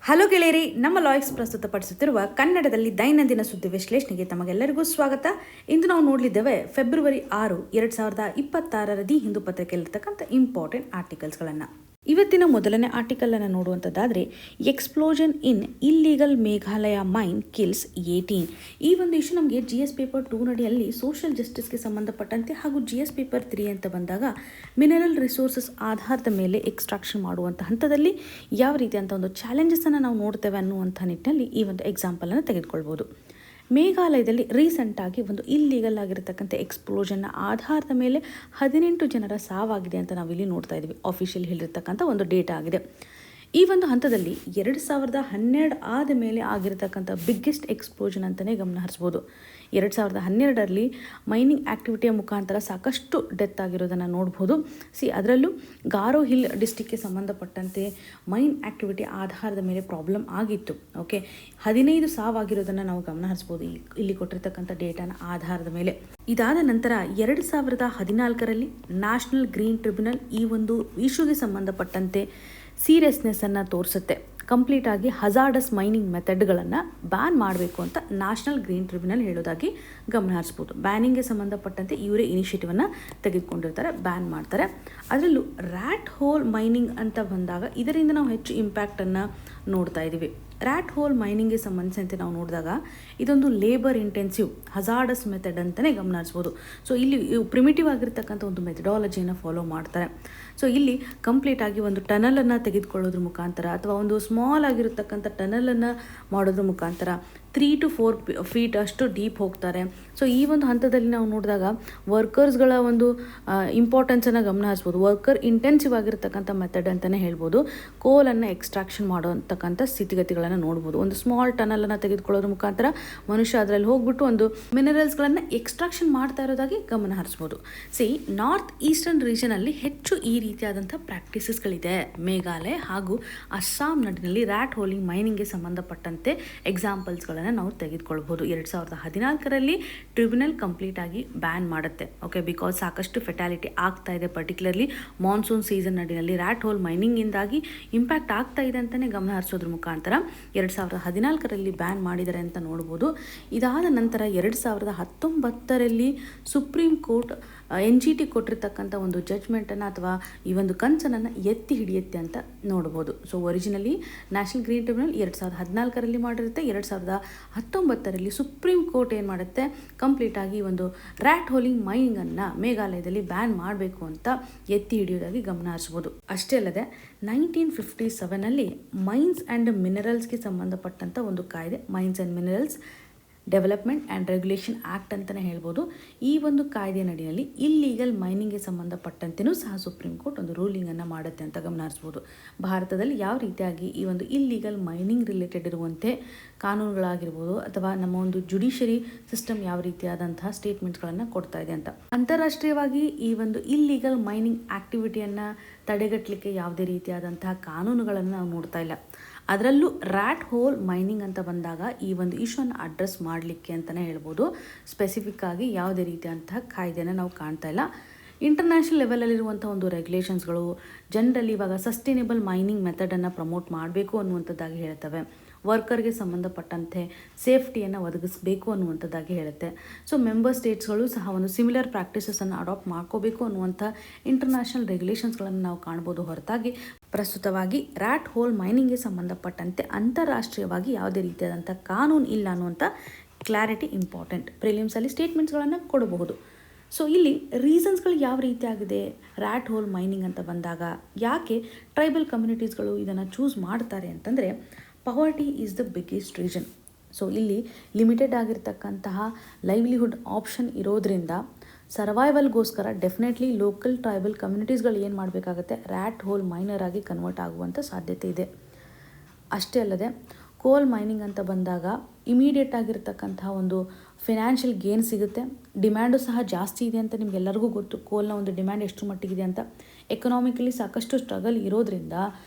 Hello ಗೆಳೆಯರಿ, ನಮ್ಮ ಲಾಯ್ಕ್ಸ್ ಪ್ರಸ್ತುತಪಡಿಸುತ್ತಿರುವ ಕನ್ನಡದಲ್ಲಿ ದೈನಂದಿನ ಸುದ್ದಿ ವಿಶ್ಲೇಷಣೆಗೆ ತಮಗೆಲ್ಲರಿಗೂ ಸ್ವಾಗತ. ಇಂದು ನಾವು ನೋಡಲಿದ್ದೇವೆ ಫೆಬ್ರವರಿ 6, 2026 ದಿ ಹಿಂದೂ ಪತ್ರಿಕೆಯಲ್ಲಿರ್ತಕ್ಕಂಥ ಇಂಪಾರ್ಟೆಂಟ್ ಆರ್ಟಿಕಲ್ಸ್ಗಳನ್ನು. ಇವತ್ತಿನ ಮೊದಲನೇ ಆರ್ಟಿಕಲನ್ನು ನೋಡುವಂಥದ್ದಾದರೆ, ಎಕ್ಸ್ಪ್ಲೋಷನ್ ಇನ್ ಇಲ್ಲೀಗಲ್ ಮೇಘಾಲಯ ಮೈನ್ ಕಿಲ್ಸ್ 18. ಈ ಒಂದು ಇಶ್ಯೂ ನಮಗೆ GS ಪೇಪರ್ 2 ನಡಿಯಲ್ಲಿ ಸೋಷಿಯಲ್ ಜಸ್ಟಿಸ್ಗೆ ಸಂಬಂಧಪಟ್ಟಂತೆ ಹಾಗೂ GS ಪೇಪರ್ 3 ಅಂತ ಬಂದಾಗ ಮಿನರಲ್ ರಿಸೋರ್ಸಸ್ ಆಧಾರದ ಮೇಲೆ ಎಕ್ಸ್ಟ್ರಾಕ್ಷನ್ ಮಾಡುವಂಥ ಹಂತದಲ್ಲಿ ಯಾವ ರೀತಿಯಂಥ ಒಂದು ಚಾಲೆಂಜಸನ್ನು ನಾವು ನೋಡ್ತೇವೆ ಅನ್ನುವಂಥ ನಿಟ್ಟಿನಲ್ಲಿ ಈ ಒಂದು ಎಕ್ಸಾಂಪಲನ್ನು ತೆಗೆದುಕೊಳ್ಬೋದು. ಮೇಘಾಲಯದಲ್ಲಿ ರೀಸೆಂಟಾಗಿ ಒಂದು ಇಲ್ಲೀಗಲ್ ಆಗಿರತಕ್ಕಂಥ ಎಕ್ಸ್ಪ್ಲೋಷನ್ನ ಆಧಾರದ ಮೇಲೆ 18 ಜನರ ಸಾವಾಗಿದೆ ಅಂತ ನಾವಿಲ್ಲಿ ನೋಡ್ತಾ ಇದ್ದೀವಿ. ಆಫಿಷಿಯಲ್ ಹೇಳಿರ್ತಕ್ಕಂಥ ಒಂದು ಡೇಟಾ ಆಗಿದೆ. ಈ ಒಂದು ಹಂತದಲ್ಲಿ 2012 ಆದ ಮೇಲೆ ಆಗಿರತಕ್ಕಂಥ ಬಿಗ್ಗೆಸ್ಟ್ ಎಕ್ಸ್ಪ್ಲೋಷನ್ ಅಂತಲೇ ಗಮನ ಹರಿಸ್ಬೋದು. 2012ರಲ್ಲಿ ಮೈನಿಂಗ್ ಆ್ಯಕ್ಟಿವಿಟಿಯ ಮುಖಾಂತರ ಸಾಕಷ್ಟು ಡೆತ್ ಆಗಿರೋದನ್ನು ನೋಡ್ಬೋದು. ಅದರಲ್ಲೂ ಗಾರೋ ಹಿಲ್ ಡಿಸ್ಟಿಕ್ಗೆ ಸಂಬಂಧಪಟ್ಟಂತೆ ಮೈನ್ ಆ್ಯಕ್ಟಿವಿಟಿ ಆಧಾರದ ಮೇಲೆ ಪ್ರಾಬ್ಲಮ್ ಆಗಿತ್ತು. 15 ಸಾವಾಗಿರೋದನ್ನು ನಾವು ಗಮನ ಹರಿಸ್ಬೋದು ಇಲ್ಲಿ ಕೊಟ್ಟಿರ್ತಕ್ಕಂಥ ಡೇಟಾನ ಆಧಾರದ ಮೇಲೆ. ಇದಾದ ನಂತರ 2014ರಲ್ಲಿ ನ್ಯಾಷನಲ್ ಗ್ರೀನ್ ಟ್ರಿಬ್ಯುನಲ್ ಈ ಒಂದು ಇಶ್ಯೂಗೆ ಸಂಬಂಧಪಟ್ಟಂತೆ ಸೀರಿಯಸ್ನೆಸ್ಸನ್ನು ತೋರಿಸುತ್ತೆ. ಕಂಪ್ಲೀಟಾಗಿ ಹಜಾರ್ಡಸ್ ಮೈನಿಂಗ್ ಮೆಥಡ್ಗಳನ್ನು ಬ್ಯಾನ್ ಮಾಡಬೇಕು ಅಂತ ನ್ಯಾಷನಲ್ ಗ್ರೀನ್ ಟ್ರಿಬ್ಯುನಲ್ ಹೇಳೋದಾಗಿ ಗಮನ ಹರಿಸ್ಬೋದು. ಬ್ಯಾನಿಂಗ್ಗೆ ಸಂಬಂಧಪಟ್ಟಂತೆ ಇವರೇ ಇನಿಷಿಯೇಟಿವನ್ನು ತೆಗೆದುಕೊಂಡಿರ್ತಾರೆ, ಬ್ಯಾನ್ ಮಾಡ್ತಾರೆ. ಅದರಲ್ಲೂ ರ್ಯಾಟ್ ಹೋಲ್ ಮೈನಿಂಗ್ ಅಂತ ಬಂದಾಗ ಇದರಿಂದ ನಾವು ಹೆಚ್ಚು ಇಂಪ್ಯಾಕ್ಟನ್ನು ನೋಡ್ತಾ ಇದ್ದೀವಿ. ರ್ಯಾಟ್ ಹೋಲ್ ಮೈನಿಂಗ್ಗೆ ಸಂಬಂಧಿಸಿದಂತೆ ನಾವು ನೋಡಿದಾಗ ಇದೊಂದು ಲೇಬರ್ ಇಂಟೆನ್ಸಿವ್ ಹಜಾರ್ಡಸ್ ಮೆಥಡ್ ಅಂತಲೇ ಗಮನ ಹರಿಸ್ಬೋದು. ಇಲ್ಲಿ ಪ್ರಿಮಿಟಿವ್ ಆಗಿರ್ತಕ್ಕಂಥ ಒಂದು ಮೆಥಡಾಲಜಿಯನ್ನು ಫಾಲೋ ಮಾಡ್ತಾರೆ. ಇಲ್ಲಿ ಕಂಪ್ಲೀಟಾಗಿ ಒಂದು ಟನಲನ್ನು ತೆಗೆದುಕೊಳ್ಳೋದ್ರ ಮುಖಾಂತರ ಅಥವಾ ಒಂದು ಸ್ಮಾಲ್ ಆಗಿರತಕ್ಕಂಥ ಟನಲನ್ನು ಮಾಡೋದ್ರ ಮುಖಾಂತರ 3 to 4 ಫೀಟ್ ಅಷ್ಟು ಡೀಪ್ ಹೋಗ್ತಾರೆ. ಈ ಒಂದು ಹಂತದಲ್ಲಿ ನಾವು ನೋಡಿದಾಗ ವರ್ಕರ್ಸ್ಗಳ ಒಂದು ಇಂಪಾರ್ಟೆನ್ಸನ್ನು ಗಮನ ಹರಿಸ್ಬೋದು. ವರ್ಕರ್ ಇಂಟೆನ್ಸಿವ್ ಆಗಿರ್ತಕ್ಕಂಥ ಮೆಥಡ್ ಅಂತಲೇ ಹೇಳ್ಬೋದು. ಕೋಲನ್ನು ಎಕ್ಸ್ಟ್ರಾಕ್ಷನ್ ಮಾಡೋಂತಕ್ಕಂಥ ಸ್ಥಿತಿಗತಿಗಳನ್ನು ನೋಡ್ಬೋದು. ಒಂದು ಸ್ಮಾಲ್ ಟನಲನ್ನು ತೆಗೆದುಕೊಳ್ಳೋದ್ರ ಮುಖಾಂತರ ಮನುಷ್ಯ ಅದರಲ್ಲಿ ಹೋಗ್ಬಿಟ್ಟು ಒಂದು ಮಿನರಲ್ಸ್ಗಳನ್ನು ಎಕ್ಸ್ಟ್ರಾಕ್ಷನ್ ಮಾಡ್ತಾ ಇರೋದಾಗಿ ಗಮನ ಹರಿಸ್ಬೋದು. ನಾರ್ತ್ ಈಸ್ಟರ್ನ್ ರೀಜನಲ್ಲಿ ಹೆಚ್ಚು ಈ ರೀತಿಯಾದಂಥ ಪ್ರಾಕ್ಟೀಸಸ್ಗಳಿದೆ. ಮೇಘಾಲಯ ಹಾಗೂ ಅಸ್ಸಾಂ ನಡಿನಲ್ಲಿ ರ್ಯಾಟ್ ಹೋಲಿಂಗ್ ಮೈನಿಂಗ್ಗೆ ಸಂಬಂಧಪಟ್ಟಂತೆ ಎಕ್ಸಾಂಪಲ್ಸ್ಗಳನ್ನು ನಾವು ತೆಗೆದುಕೊಳ್ಬೋದು. 2014ರಲ್ಲಿ ಟ್ರಿಬ್ಯುನಲ್ ಕಂಪ್ಲೀಟ್ ಆಗಿ ಬ್ಯಾನ್ ಮಾಡುತ್ತೆ. ಬಿಕಾಸ್ ಸಾಕಷ್ಟು ಫೆಟಾಲಿಟಿ ಆಗ್ತಾ ಇದೆ. ಪರ್ಟಿಕ್ಯುಲರ್ಲಿ ಮಾನ್ಸೂನ್ ಸೀಸನ್ ನಡಿನಲ್ಲಿ ರ್ಯಾಟ್ ಹೋಲ್ ಮೈನಿಂಗಿಂದಾಗಿ ಇಂಪ್ಯಾಕ್ಟ್ ಆಗ್ತಾ ಇದೆ ಅಂತಲೇ ಗಮನ ಹರಿಸೋದ್ರ ಮುಖಾಂತರ 2014ರಲ್ಲಿ ಬ್ಯಾನ್ ಮಾಡಿದ್ದಾರೆ ಅಂತ ನೋಡ್ಬೋದು. ಇದಾದ ನಂತರ 2019ರಲ್ಲಿ ಸುಪ್ರೀಂ ಕೋರ್ಟ್ NGT ಕೊಟ್ಟಿರ್ತಕ್ಕಂಥ ಒಂದು ಜಡ್ಜ್ಮೆಂಟನ್ನು ಅಥವಾ ಈ ಒಂದು ಕನ್ಸರ್ನನ್ನು ಎತ್ತಿ ಹಿಡಿಯುತ್ತೆ ಅಂತ ನೋಡ್ಬೋದು. ಒರಿಜಿನಲಿ ನ್ಯಾಷನಲ್ ಗ್ರೀನ್ ಟ್ರಿಬ್ಯುನಲ್ 2014ರಲ್ಲಿ ಮಾಡಿರುತ್ತೆ. 2019ರಲ್ಲಿ ಸುಪ್ರೀಂ ಕೋರ್ಟ್ ಏನು ಮಾಡುತ್ತೆ, ಕಂಪ್ಲೀಟಾಗಿ ಒಂದು ರ್ಯಾಟ್ ಹೋಲಿಂಗ್ ಮೈನಿಂಗನ್ನು ಮೇಘಾಲಯದಲ್ಲಿ ಬ್ಯಾನ್ ಮಾಡಬೇಕು ಅಂತ ಎತ್ತಿ ಹಿಡಿಯೋದಾಗಿ ಗಮನ ಹರಿಸ್ಬೋದು. ಅಷ್ಟೇ ಅಲ್ಲದೆ 1957ನಲ್ಲಿ ಮೈನ್ಸ್ ಆ್ಯಂಡ್ ಮಿನರಲ್ಸ್ಗೆ ಸಂಬಂಧಪಟ್ಟಂಥ ಒಂದು ಕಾಯ್ದೆ, mains and minerals development and regulation act ಅಂತಲೇ ಹೇಳ್ಬೋದು. ಈ ಒಂದು ಕಾಯ್ದೆ ನಡಿಯಲ್ಲಿ ಇಲ್ಲೀಗಲ್ ಮೈನಿಂಗ್ಗೆ ಸಂಬಂಧಪಟ್ಟಂತೆಯೂ ಸಹ ಸುಪ್ರೀಂ ಕೋರ್ಟ್ ಒಂದು ರೂಲಿಂಗನ್ನು ಮಾಡುತ್ತೆ ಅಂತ ಗಮನ ಹರಿಸ್ಬೋದು. ಭಾರತದಲ್ಲಿ ಯಾವ ರೀತಿಯಾಗಿ ಈ ಒಂದು ಇಲ್ಲೀಗಲ್ ಮೈನಿಂಗ್ ರಿಲೇಟೆಡ್ ಇರುವಂತೆ ಕಾನೂನುಗಳಾಗಿರ್ಬೋದು ಅಥವಾ ನಮ್ಮ ಒಂದು ಜುಡಿಷರಿ ಸಿಸ್ಟಮ್ ಯಾವ ರೀತಿಯಾದಂತಹ ಸ್ಟೇಟ್ಮೆಂಟ್ಸ್ಗಳನ್ನು ಕೊಡ್ತಾ ಇದೆ ಅಂತ. ಅಂತಾರಾಷ್ಟ್ರೀಯವಾಗಿ ಈ ಒಂದು ಇಲ್ಲೀಗಲ್ ಮೈನಿಂಗ್ ಆ್ಯಕ್ಟಿವಿಟಿಯನ್ನು ತಡೆಗಟ್ಟಲಿಕ್ಕೆ ಯಾವುದೇ ರೀತಿಯಾದಂತಹ ಕಾನೂನುಗಳನ್ನು ನಾವು ನೋಡ್ತಾ ಇಲ್ಲ. ಅದರಲ್ಲೂ ರ್ಯಾಟ್ ಹೋಲ್ ಮೈನಿಂಗ್ ಅಂತ ಬಂದಾಗ ಈ ಒಂದು ಇಶ್ಯೂನ ಅಡ್ರೆಸ್ ಮಾಡಲಿಕ್ಕೆ ಅಂತಲೇ ಹೇಳ್ಬೋದು. ಸ್ಪೆಸಿಫಿಕ್ ಆಗಿ ಯಾವುದೇ ರೀತಿಯಂತಹ ಕಾಯ್ದೆನ ನಾವು ಕಾಣ್ತಾ ಇಲ್ಲ. ಇಂಟರ್ನ್ಯಾಷನಲ್ ಲೆವೆಲಲ್ಲಿರುವಂಥ ಒಂದು ರೆಗ್ಯುಲೇಷನ್ಸ್ಗಳು ಜನರಲ್ಲಿ ಇವಾಗ ಸಸ್ಟೈನೇಬಲ್ ಮೈನಿಂಗ್ ಮೆಥಡನ್ನು ಪ್ರಮೋಟ್ ಮಾಡಬೇಕು ಅನ್ನುವಂಥದ್ದಾಗಿ ಹೇಳ್ತವೆ. ವರ್ಕರ್ಗೆ ಸಂಬಂಧಪಟ್ಟಂತೆ ಸೇಫ್ಟಿಯನ್ನು ಒದಗಿಸಬೇಕು ಅನ್ನುವಂಥದ್ದಾಗಿ ಹೇಳುತ್ತೆ. ಮೆಂಬರ್ ಸ್ಟೇಟ್ಸ್ಗಳು ಸಹ ಒಂದು ಸಿಮಿಲರ್ ಪ್ರಾಕ್ಟೀಸಸನ್ನು ಅಡಾಪ್ಟ್ ಮಾಡ್ಕೋಬೇಕು ಅನ್ನುವಂಥ ಇಂಟರ್ನ್ಯಾಷನಲ್ ರೆಗ್ಯುಲೇಷನ್ಸ್ಗಳನ್ನು ನಾವು ಕಾಣ್ಬೋದು. ಹೊರತಾಗಿ ಪ್ರಸ್ತುತವಾಗಿ ರ್ಯಾಟ್ ಹೋಲ್ ಮೈನಿಂಗ್ಗೆ ಸಂಬಂಧಪಟ್ಟಂತೆ ಅಂತಾರಾಷ್ಟ್ರೀಯವಾಗಿ ಯಾವುದೇ ರೀತಿಯಾದಂಥ ಕಾನೂನು ಇಲ್ಲ ಅನ್ನುವಂಥ ಕ್ಲಾರಿಟಿ ಇಂಪಾರ್ಟೆಂಟ್. ಪ್ರಿಲಿಮ್ಸಲ್ಲಿ ಸ್ಟೇಟ್ಮೆಂಟ್ಸ್ಗಳನ್ನು ಕೊಡಬಹುದು. ಇಲ್ಲಿ ರೀಸನ್ಸ್ಗಳು ಯಾವ ರೀತಿಯಾಗಿದೆ ರ್ಯಾಟ್ ಹೋಲ್ ಮೈನಿಂಗ್ ಅಂತ ಬಂದಾಗ, ಯಾಕೆ ಟ್ರೈಬಲ್ ಕಮ್ಯುನಿಟೀಸ್ಗಳು ಇದನ್ನು ಚೂಸ್ ಮಾಡ್ತಾರೆ ಅಂತಂದರೆ, ಪವರ್ಟಿ ಈಸ್ ದ ಬಿಗ್ಗೆಸ್ಟ್ ರೀಸನ್. ಇಲ್ಲಿ ಲಿಮಿಟೆಡ್ ಆಗಿರ್ತಕ್ಕಂತಹ ಲೈವ್ಲಿಹುಡ್ ಆಪ್ಷನ್ ಇರೋದ್ರಿಂದ ಸರ್ವೈವಲ್ಗೋಸ್ಕರ ಡೆಫಿನೆಟ್ಲಿ ಲೋಕಲ್ ಟ್ರೈಬಲ್ ಕಮ್ಯುನಿಟೀಸ್ಗಳು ಏನು ಮಾಡಬೇಕಾಗತ್ತೆ, ರ್ಯಾಟ್ ಹೋಲ್ ಮೈನರ್ ಆಗಿ ಕನ್ವರ್ಟ್ ಆಗುವಂಥ ಸಾಧ್ಯತೆ ಇದೆ. ಅಷ್ಟೇ ಅಲ್ಲದೆ ಕೋಲ್ ಮೈನಿಂಗ್ ಅಂತ ಬಂದಾಗ ಇಮಿಡಿಯೇಟ್ ಆಗಿರ್ತಕ್ಕಂತಹ ಒಂದು ಫಿನಾನ್ಷಿಯಲ್ ಗೇನ್ ಸಿಗುತ್ತೆ. ಡಿಮ್ಯಾಂಡು ಸಹ ಜಾಸ್ತಿ ಇದೆ ಅಂತ ನಿಮಗೆಲ್ಲರಿಗೂ ಗೊತ್ತು. ಕೋಲ್ನ ಒಂದು ಡಿಮ್ಯಾಂಡ್ ಎಷ್ಟು ಮಟ್ಟಿಗಿದೆ ಅಂತ. ಎಕನಾಮಿಕಲಿ ಸಾಕಷ್ಟು ಸ್ಟ್ರಗಲ್ ಇರೋದ್ರಿಂದ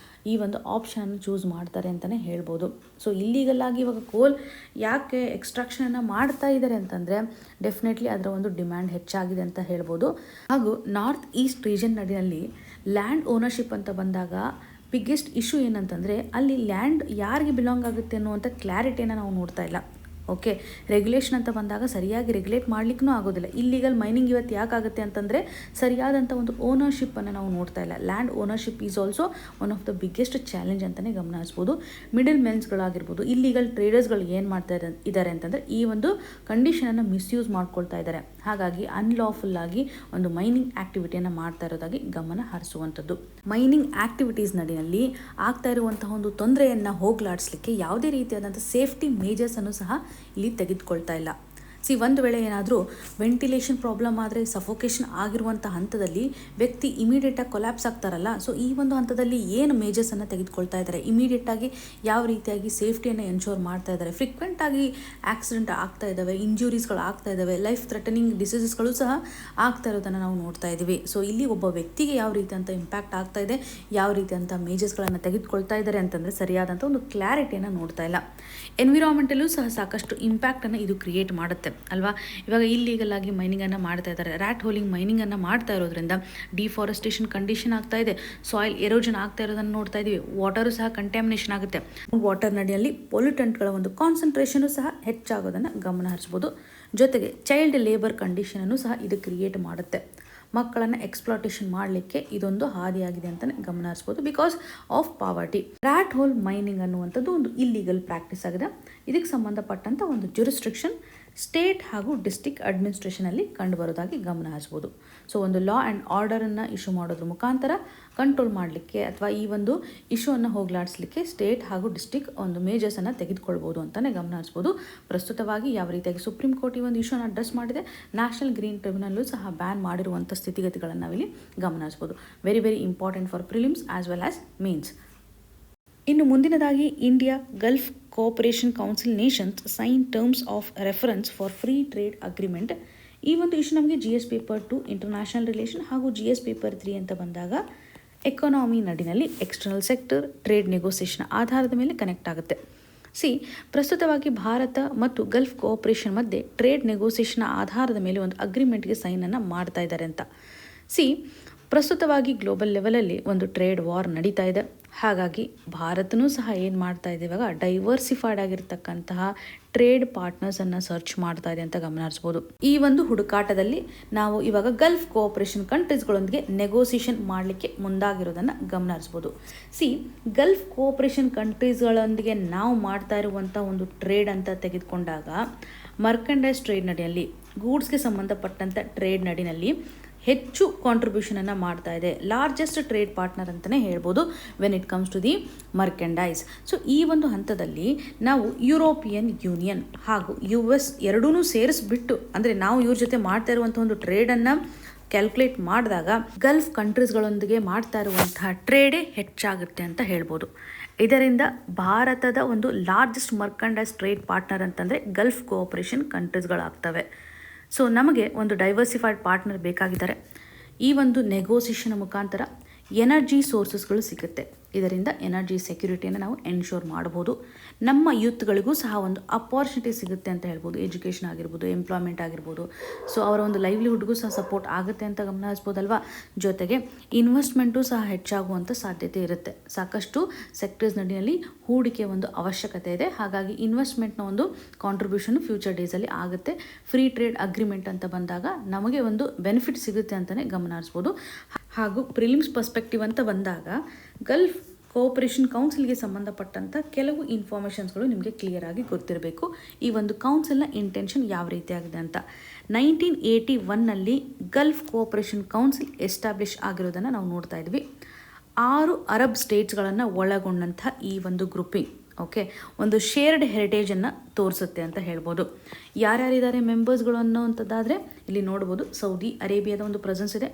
ಈ ಒಂದು ಆಪ್ಷನ್ ಚೂಸ್ ಮಾಡ್ತಾರೆ ಅಂತಲೇ ಹೇಳ್ಬೋದು. ಇಲ್ಲೀಗಲ್ಲಾಗಿ ಇವಾಗ ಕೋಲ್ ಯಾಕೆ ಎಕ್ಸ್ಟ್ರಾಕ್ಷನನ್ನು ಮಾಡ್ತಾ ಇದ್ದಾರೆ ಅಂತಂದರೆ ಡೆಫಿನೆಟ್ಲಿ ಅದರ ಒಂದು ಡಿಮ್ಯಾಂಡ್ ಹೆಚ್ಚಾಗಿದೆ ಅಂತ ಹೇಳ್ಬೋದು. ಹಾಗೂ ನಾರ್ತ್ ಈಸ್ಟ್ ರೀಜನ್ ನಡಿನಲ್ಲಿ ಲ್ಯಾಂಡ್ ಓನರ್ಶಿಪ್ ಅಂತ ಬಂದಾಗ ಬಿಗ್ಗೆಸ್ಟ್ ಇಶ್ಯೂ ಏನಂತಂದರೆ ಅಲ್ಲಿ ಲ್ಯಾಂಡ್ ಯಾರಿಗೆ ಬಿಲಾಂಗ್ ಆಗುತ್ತೆ ಅನ್ನುವಂಥ ಕ್ಲಾರಿಟಿಯನ್ನು ನಾವು ನೋಡ್ತಾ ಇಲ್ಲ. ಓಕೆ, ರೆಗ್ಯುಲೇಷನ್ ಅಂತ ಬಂದಾಗ ಸರಿಯಾಗಿ ರೆಗ್ಯುಲೇಟ್ ಮಾಡಲಿಕ್ಕೂ ಆಗೋದಿಲ್ಲ. ಇಲ್ಲಿಗಲ್ ಮೈನಿಂಗ್ ಇವತ್ತು ಯಾಕಾಗುತ್ತೆ ಅಂತಂದರೆ ಸರಿಯಾದಂಥ ಒಂದು ಓನರ್ಶಿಪ್ಪನ್ನು ನಾವು ನೋಡ್ತಾ ಇಲ್ಲ. Land ownership is also one of the biggest challenge ಅಂತಲೇ ಗಮನಿಸ್ಬೋದು. ಮಿಡಲ್ ಮೆನ್ಸ್ಗಳಾಗಿರ್ಬೋದು, ಇಲ್ಲಿಗಲ್ ಟ್ರೇಡರ್ಸ್ಗಳು ಏನು ಮಾಡ್ತಾ ಇದ್ದಾರೆ ಅಂತಂದರೆ ಈ ಒಂದು ಕಂಡೀಷನನ್ನು ಮಿಸ್ಯೂಸ್ ಮಾಡ್ಕೊಳ್ತಾ ಇದ್ದಾರೆ. ಹಾಗಾಗಿ ಅನ್ಲಾಫುಲ್ಲಾಗಿ ಒಂದು ಮೈನಿಂಗ್ ಆ್ಯಕ್ಟಿವಿಟಿಯನ್ನು ಮಾಡ್ತಾ ಇರೋದಾಗಿ ಗಮನ ಹರಿಸುವಂಥದ್ದು. ಮೈನಿಂಗ್ ಆ್ಯಕ್ಟಿವಿಟೀಸ್ ನಡಿನಲ್ಲಿ ಆಗ್ತಾ ಇರುವಂತಹ ಒಂದು ತೊಂದರೆಯನ್ನು ಹೋಗಲಾಡಿಸ್ಲಿಕ್ಕೆ ಯಾವುದೇ ರೀತಿಯಾದಂಥ ಸೇಫ್ಟಿ ಮೇಜರ್ಸನ್ನು ಸಹ ಇಲ್ಲಿ ತೆಗೆದುಕೊಳ್ತಾ ಇಲ್ಲ. ಒಂದು ವೇಳೆ ಏನಾದರೂ ವೆಂಟಿಲೇಷನ್ ಪ್ರಾಬ್ಲಮ್ ಆದರೆ, ಸಫೋಕೇಶನ್ ಆಗಿರುವಂಥ ಹಂತದಲ್ಲಿ ವ್ಯಕ್ತಿ ಇಮಿಡಿಯೇಟಾಗಿ ಕೊಲ್ಯಾಪ್ಸ್ ಆಗ್ತಾರಲ್ಲ, ಸೊ ಈ ಒಂದು ಹಂತದಲ್ಲಿ ಏನು ಮೇಜರ್ಸನ್ನು ತೆಗೆದುಕೊಳ್ತಾ ಇದ್ದಾರೆ, ಇಮಿಡಿಯೇಟಾಗಿ ಯಾವ ರೀತಿಯಾಗಿ ಸೇಫ್ಟಿಯನ್ನು ಎನ್ಶೋರ್ ಮಾಡ್ತಾ ಇದ್ದಾರೆ. ಫ್ರೀಕ್ವೆಂಟಾಗಿ ಆಕ್ಸಿಡೆಂಟ್ ಆಗ್ತಾ ಇದ್ದಾವೆ, ಇಂಜುರೀಸ್ಗಳು ಆಗ್ತಾ ಇದ್ದಾವೆ, ಲೈಫ್ ಥ್ರೆಟನಿಂಗ್ ಡಿಸೀಸಸ್ಗಳು ಸಹ ಆಗ್ತಾ ಇರೋದನ್ನು ನಾವು ನೋಡ್ತಾ ಇದ್ದೀವಿ. ಸೊ ಇಲ್ಲಿ ಒಬ್ಬ ವ್ಯಕ್ತಿಗೆ ಯಾವ ರೀತಿಯಂಥ ಇಂಪ್ಯಾಕ್ಟ್ ಆಗ್ತಾ ಇದೆ, ಯಾವ ರೀತಿಯಂಥ ಮೇಜರ್ಸ್ಗಳನ್ನು ತೆಗೆದುಕೊಳ್ತಾ ಇದ್ದಾರೆ ಅಂತಂದರೆ ಸರಿಯಾದಂಥ ಒಂದು ಕ್ಲಾರಿಟಿಯನ್ನು ನೋಡ್ತಾ ಇಲ್ಲ. ಎನ್ವಿರಾನ್ಮೆಂಟಲ್ಲೂ ಸಹ ಸಾಕಷ್ಟು ಇಂಪ್ಯಾಕ್ಟನ್ನು ಇದು ಕ್ರಿಯೇಟ್ ಮಾಡುತ್ತೆ ಅಲ್ವಾ. ಇವಾಗ ಇಲ್ಲೀಗಲ್ ಆಗಿ ಮೈನಿಂಗನ್ನು ಮಾಡ್ತಾ ಇದ್ದಾರೆ, ರ್ಯಾಟ್ ಹೋಲಿಂಗ್ ಮೈನಿಂಗನ್ನು ಮಾಡ್ತಾ ಇರೋದ್ರಿಂದ ಡಿಫಾರೆಸ್ಟೇಷನ್ ಕಂಡೀಷನ್ ಆಗ್ತಾ ಇದೆ, ಸಾಯಿಲ್ ಎರೋಜನ್ ಆಗ್ತಾ ಇರೋದನ್ನು ನೋಡ್ತಾ ಇದ್ದೀವಿ. ವಾಟರು ಸಹ ಕಂಟ್ಯಾಮಿನೇಷನ್ ಆಗುತ್ತೆ. ವಾಟರ್ ನಡಿಯಲ್ಲಿ ಪೊಲ್ಯೂಟೆಂಟ್ಗಳ ಒಂದು ಕಾನ್ಸಂಟ್ರೇಷನು ಸಹ ಹೆಚ್ಚಾಗೋದನ್ನು ಗಮನ ಹರಿಸ್ಬೋದು. ಜೊತೆಗೆ ಚೈಲ್ಡ್ ಲೇಬರ್ ಕಂಡೀಷನನ್ನು ಸಹ ಇದು ಕ್ರಿಯೇಟ್ ಮಾಡುತ್ತೆ. ಮಕ್ಕಳನ್ನು ಎಕ್ಸ್ಪ್ಲಾಟೇಷನ್ ಮಾಡಲಿಕ್ಕೆ ಇದೊಂದು ಹಾದಿಯಾಗಿದೆ ಅಂತಲೇ ಗಮನ ಹರಿಸ್ಬೋದು, because of poverty. Rat hole mining ಅನ್ನುವಂಥದ್ದು ಒಂದು ಇಲ್ಲೀಗಲ್ ಪ್ರಾಕ್ಟೀಸ್ ಆಗಿದೆ. ಇದಕ್ಕೆ ಸಂಬಂಧಪಟ್ಟಂಥ ಒಂದು ಜುರಿಸ್ಟ್ರಿಕ್ಷನ್ ಸ್ಟೇಟ್ ಹಾಗೂ ಡಿಸ್ಟ್ರಿಕ್ಟ್ ಅಡ್ಮಿನಿಸ್ಟ್ರೇಷನಲ್ಲಿ ಕಂಡುಬರೋದಾಗಿ ಗಮನ ಹರಿಸ್ಬೋದು. ಸೊ ಒಂದು ಲಾ ಆ್ಯಂಡ್ ಆರ್ಡರನ್ನು ಇಶ್ಯೂ ಮಾಡೋದ್ರ ಮುಖಾಂತರ ಕಂಟ್ರೋಲ್ ಮಾಡಲಿಕ್ಕೆ ಅಥವಾ ಈ ಒಂದು ಇಶ್ಯೂವನ್ನು ಹೋಗಲಾಡಿಸಲಿಕ್ಕೆ ಸ್ಟೇಟ್ ಹಾಗೂ ಡಿಸ್ಟ್ರಿಕ್ಟ್ ಒಂದು ಮೇಜರ್ಸನ್ನು ತೆಗೆದುಕೊಳ್ಬೋದು ಅಂತಲೇ ಗಮನ ಹರಿಸ್ಬೋದು. ಪ್ರಸ್ತುತವಾಗಿ ಯಾವ ರೀತಿಯಾಗಿ ಸುಪ್ರೀಂ ಕೋರ್ಟ್ ಈ ಒಂದು ಇಶ್ಯೂನ ಅಡ್ರೆಸ್ ಮಾಡಿದೆ, ನ್ಯಾಷನಲ್ ಗ್ರೀನ್ ಟ್ರಿಬ್ಯುನಲ್ಲೂ ಸಹ ಬ್ಯಾನ್ ಮಾಡಿರುವಂಥ ಸ್ಥಿತಿಗತಿಗಳನ್ನು ನಾವಿಲ್ಲಿ ಗಮನ ಹರಿಸ್ಬೋದು. Very very important for prelims as well as mains. ಇನ್ನು ಮುಂದಿನದಾಗಿ India Gulf cooperation council nations sign terms of reference for free trade agreement. ಈ ಒಂದು ಇಶ್ಯೂ ನಮಗೆ GS ಪೇಪರ್ 2 ಇಂಟರ್ನ್ಯಾಷನಲ್ ರಿಲೇಷನ್ ಹಾಗೂ GS ಪೇಪರ್ 3 ಅಂತ ಬಂದಾಗ ಎಕಾನಮಿ ನಡಿನಲ್ಲಿ ಎಕ್ಸ್ಟರ್ನಲ್ ಸೆಕ್ಟರ್ ಟ್ರೇಡ್ ನೆಗೋಸಿಯೇಷನ್ ಆಧಾರದ ಮೇಲೆ ಕನೆಕ್ಟ್ ಆಗುತ್ತೆ. ಪ್ರಸ್ತುತವಾಗಿ ಭಾರತ ಮತ್ತು ಗಲ್ಫ್ ಕೋಆಪರೇಷನ್ ಮಧ್ಯೆ ಟ್ರೇಡ್ ನೆಗೋಸಿಯೇಷನ್ ಆಧಾರದ ಮೇಲೆ ಒಂದು ಅಗ್ರಿಮೆಂಟ್ಗೆ ಸೈನನ್ನು ಮಾಡ್ತಾ ಇದ್ದಾರೆ ಅಂತ. ಪ್ರಸ್ತುತವಾಗಿ ಗ್ಲೋಬಲ್ ಲೆವೆಲಲ್ಲಿ ಒಂದು ಟ್ರೇಡ್ ವಾರ್ ನಡೀತಾ ಇದೆ. ಹಾಗಾಗಿ ಭಾರತನೂ ಸಹ ಏನು ಮಾಡ್ತಾ ಇದೆ, ಇವಾಗ ಡೈವರ್ಸಿಫೈಡ್ ಆಗಿರ್ತಕ್ಕಂತಹ ಟ್ರೇಡ್ ಪಾರ್ಟ್ನರ್ಸನ್ನು ಸರ್ಚ್ ಮಾಡ್ತಾ ಇದೆ ಅಂತ ಗಮನ ಹರಿಸ್ಬೋದು. ಈ ಒಂದು ಹುಡುಕಾಟದಲ್ಲಿ ನಾವು ಇವಾಗ ಗಲ್ಫ್ ಕೋಆಪರೇಷನ್ ಕಂಟ್ರೀಸ್ಗಳೊಂದಿಗೆ ನೆಗೋಸಿಯೇಷನ್ ಮಾಡಲಿಕ್ಕೆ ಮುಂದಾಗಿರೋದನ್ನು ಗಮನ ಹರಿಸ್ಬೋದು. ಗಲ್ಫ್ ಕೋಆಪರೇಷನ್ ಕಂಟ್ರೀಸ್ಗಳೊಂದಿಗೆ ನಾವು ಮಾಡ್ತಾ ಇರುವಂಥ ಒಂದು ಟ್ರೇಡ್ ಅಂತ ತೆಗೆದುಕೊಂಡಾಗ ಮರ್ಕೆಂಡೈಸ್ ಟ್ರೇಡ್ ನಡಿಯಲ್ಲಿ, ಗೂಡ್ಸ್ಗೆ ಸಂಬಂಧಪಟ್ಟಂಥ ಟ್ರೇಡ್ ನಡಿನಲ್ಲಿ ಹೆಚ್ಚು ಕಾಂಟ್ರಿಬ್ಯೂಷನನ್ನು ಮಾಡ್ತಾ ಇದೆ. ಲಾರ್ಜೆಸ್ಟ್ ಟ್ರೇಡ್ ಪಾರ್ಟ್ನರ್ ಅಂತಲೇ ಹೇಳ್ಬೋದು when it comes to the merchandise. So ಈ ಒಂದು ಹಂತದಲ್ಲಿ ನಾವು ಯುರೋಪಿಯನ್ ಯೂನಿಯನ್ ಹಾಗೂ US ಎರಡೂ ಸೇರಿಸ್ಬಿಟ್ಟು, ಅಂದರೆ ನಾವು ಇವ್ರ ಜೊತೆ ಮಾಡ್ತಾ ಇರುವಂಥ ಒಂದು ಟ್ರೇಡನ್ನು ಕ್ಯಾಲ್ಕುಲೇಟ್ ಮಾಡಿದಾಗ ಗಲ್ಫ್ ಕಂಟ್ರೀಸ್ಗಳೊಂದಿಗೆ ಮಾಡ್ತಾ ಇರುವಂತಹ ಟ್ರೇಡೇ ಹೆಚ್ಚಾಗುತ್ತೆ ಅಂತ ಹೇಳ್ಬೋದು. ಇದರಿಂದ ಭಾರತದ ಒಂದು ಲಾರ್ಜೆಸ್ಟ್ ಮರ್ಕೆಂಡೈಸ್ ಟ್ರೇಡ್ ಪಾರ್ಟ್ನರ್ ಅಂತಂದರೆ ಗಲ್ಫ್ ಕೋಆಪರೇಷನ್ ಕಂಟ್ರೀಸ್ಗಳಾಗ್ತವೆ. ಸೊ ನಮಗೆ ಒಂದು ಡೈವರ್ಸಿಫೈಡ್ ಪಾರ್ಟ್ನರ್ ಬೇಕಾಗಿದ್ದಾರೆ. ಈ ಒಂದು ನೆಗೋಸಿಯೇಷನ್ ಮುಖಾಂತರ ಎನರ್ಜಿ ಸೋರ್ಸಸ್ಗಳು ಸಿಗುತ್ತೆ. ಇದರಿಂದ ಎನರ್ಜಿ ಸೆಕ್ಯೂರಿಟಿಯನ್ನು ನಾವು ಎನ್ಶೋರ್ ಮಾಡ್ಬೋದು. ನಮ್ಮ ಯೂತ್ಗಳಿಗೂ ಸಹ ಒಂದು ಅಪಾರ್ಚುನಿಟಿ ಸಿಗುತ್ತೆ ಅಂತ ಹೇಳ್ಬೋದು. ಎಜುಕೇಷನ್ ಆಗಿರ್ಬೋದು, ಎಂಪ್ಲಾಯ್ಮೆಂಟ್ ಆಗಿರ್ಬೋದು. ಸೊ ಅವರ ಒಂದು ಲೈವ್ಲಿಹುಡ್ಗೂ ಸಹ ಸಪೋರ್ಟ್ ಆಗುತ್ತೆ ಅಂತ ಗಮನ ಹರಿಸ್ಬೋದಲ್ವಾ. ಜೊತೆಗೆ ಇನ್ವೆಸ್ಟ್ಮೆಂಟು ಸಹ ಹೆಚ್ಚಾಗುವಂಥ ಸಾಧ್ಯತೆ ಇರುತ್ತೆ. ಸಾಕಷ್ಟು ಸೆಕ್ಟರ್ಸ್ ನಡಿನಲ್ಲಿ ಹೂಡಿಕೆ ಒಂದು ಅವಶ್ಯಕತೆ ಇದೆ. ಹಾಗಾಗಿ ಇನ್ವೆಸ್ಟ್ಮೆಂಟ್ನ ಒಂದು ಕಾಂಟ್ರಿಬ್ಯೂಷನ್ ಫ್ಯೂಚರ್ ಡೇಸಲ್ಲಿ ಆಗುತ್ತೆ. ಫ್ರೀ ಟ್ರೇಡ್ ಅಗ್ರಿಮೆಂಟ್ ಅಂತ ಬಂದಾಗ ನಮಗೆ ಒಂದು ಬೆನಿಫಿಟ್ ಸಿಗುತ್ತೆ ಅಂತಲೇ ಗಮನ ಹರಿಸ್ಬೋದು. ಹಾಗೂ ಪ್ರಿಲಿಮ್ಸ್ ಪರ್ಸ್ಪೆಕ್ಟಿವ್ ಅಂತ ಬಂದಾಗ ಗಲ್ಫ್ ಕೋಆಪರೇಷನ್ ಕೌನ್ಸಿಲ್ಗೆ ಸಂಬಂಧಪಟ್ಟಂಥ ಕೆಲವು ಇನ್ಫಾರ್ಮೇಷನ್ಸ್ಗಳು ನಿಮಗೆ ಕ್ಲಿಯರ್ ಆಗಿ ಗೊತ್ತಿರಬೇಕು. ಈ ಒಂದು ಕೌನ್ಸಿಲ್ನ ಇಂಟೆನ್ಷನ್ ಯಾವ ರೀತಿಯಾಗಿದೆ ಅಂತ. 1981ನಲ್ಲಿ ಗಲ್ಫ್ ಕೋಆಪರೇಷನ್ ಕೌನ್ಸಿಲ್ ಎಸ್ಟಾಬ್ಲಿಷ್ ಆಗಿರೋದನ್ನು ನಾವು ನೋಡ್ತಾ ಇದ್ವಿ. 6 ಅರಬ್ ಸ್ಟೇಟ್ಸ್ಗಳನ್ನು ಒಳಗೊಂಡಂಥ ಈ ಒಂದು ಗ್ರೂಪಿಂಗ್ ಒಂದು ಶೇರ್ಡ್ ಹೆರಿಟೇಜನ್ನು ತೋರಿಸುತ್ತೆ ಅಂತ ಹೇಳ್ಬೋದು. ಯಾರ್ಯಾರಿದ್ದಾರೆ ಮೆಂಬರ್ಸ್ಗಳು ಅನ್ನೋವಂಥದ್ದಾದರೆ ಇಲ್ಲಿ ನೋಡ್ಬೋದು. ಸೌದಿ ಅರೇಬಿಯಾದ ಒಂದು ಪ್ರೆಸೆನ್ಸ್ ಇದೆ,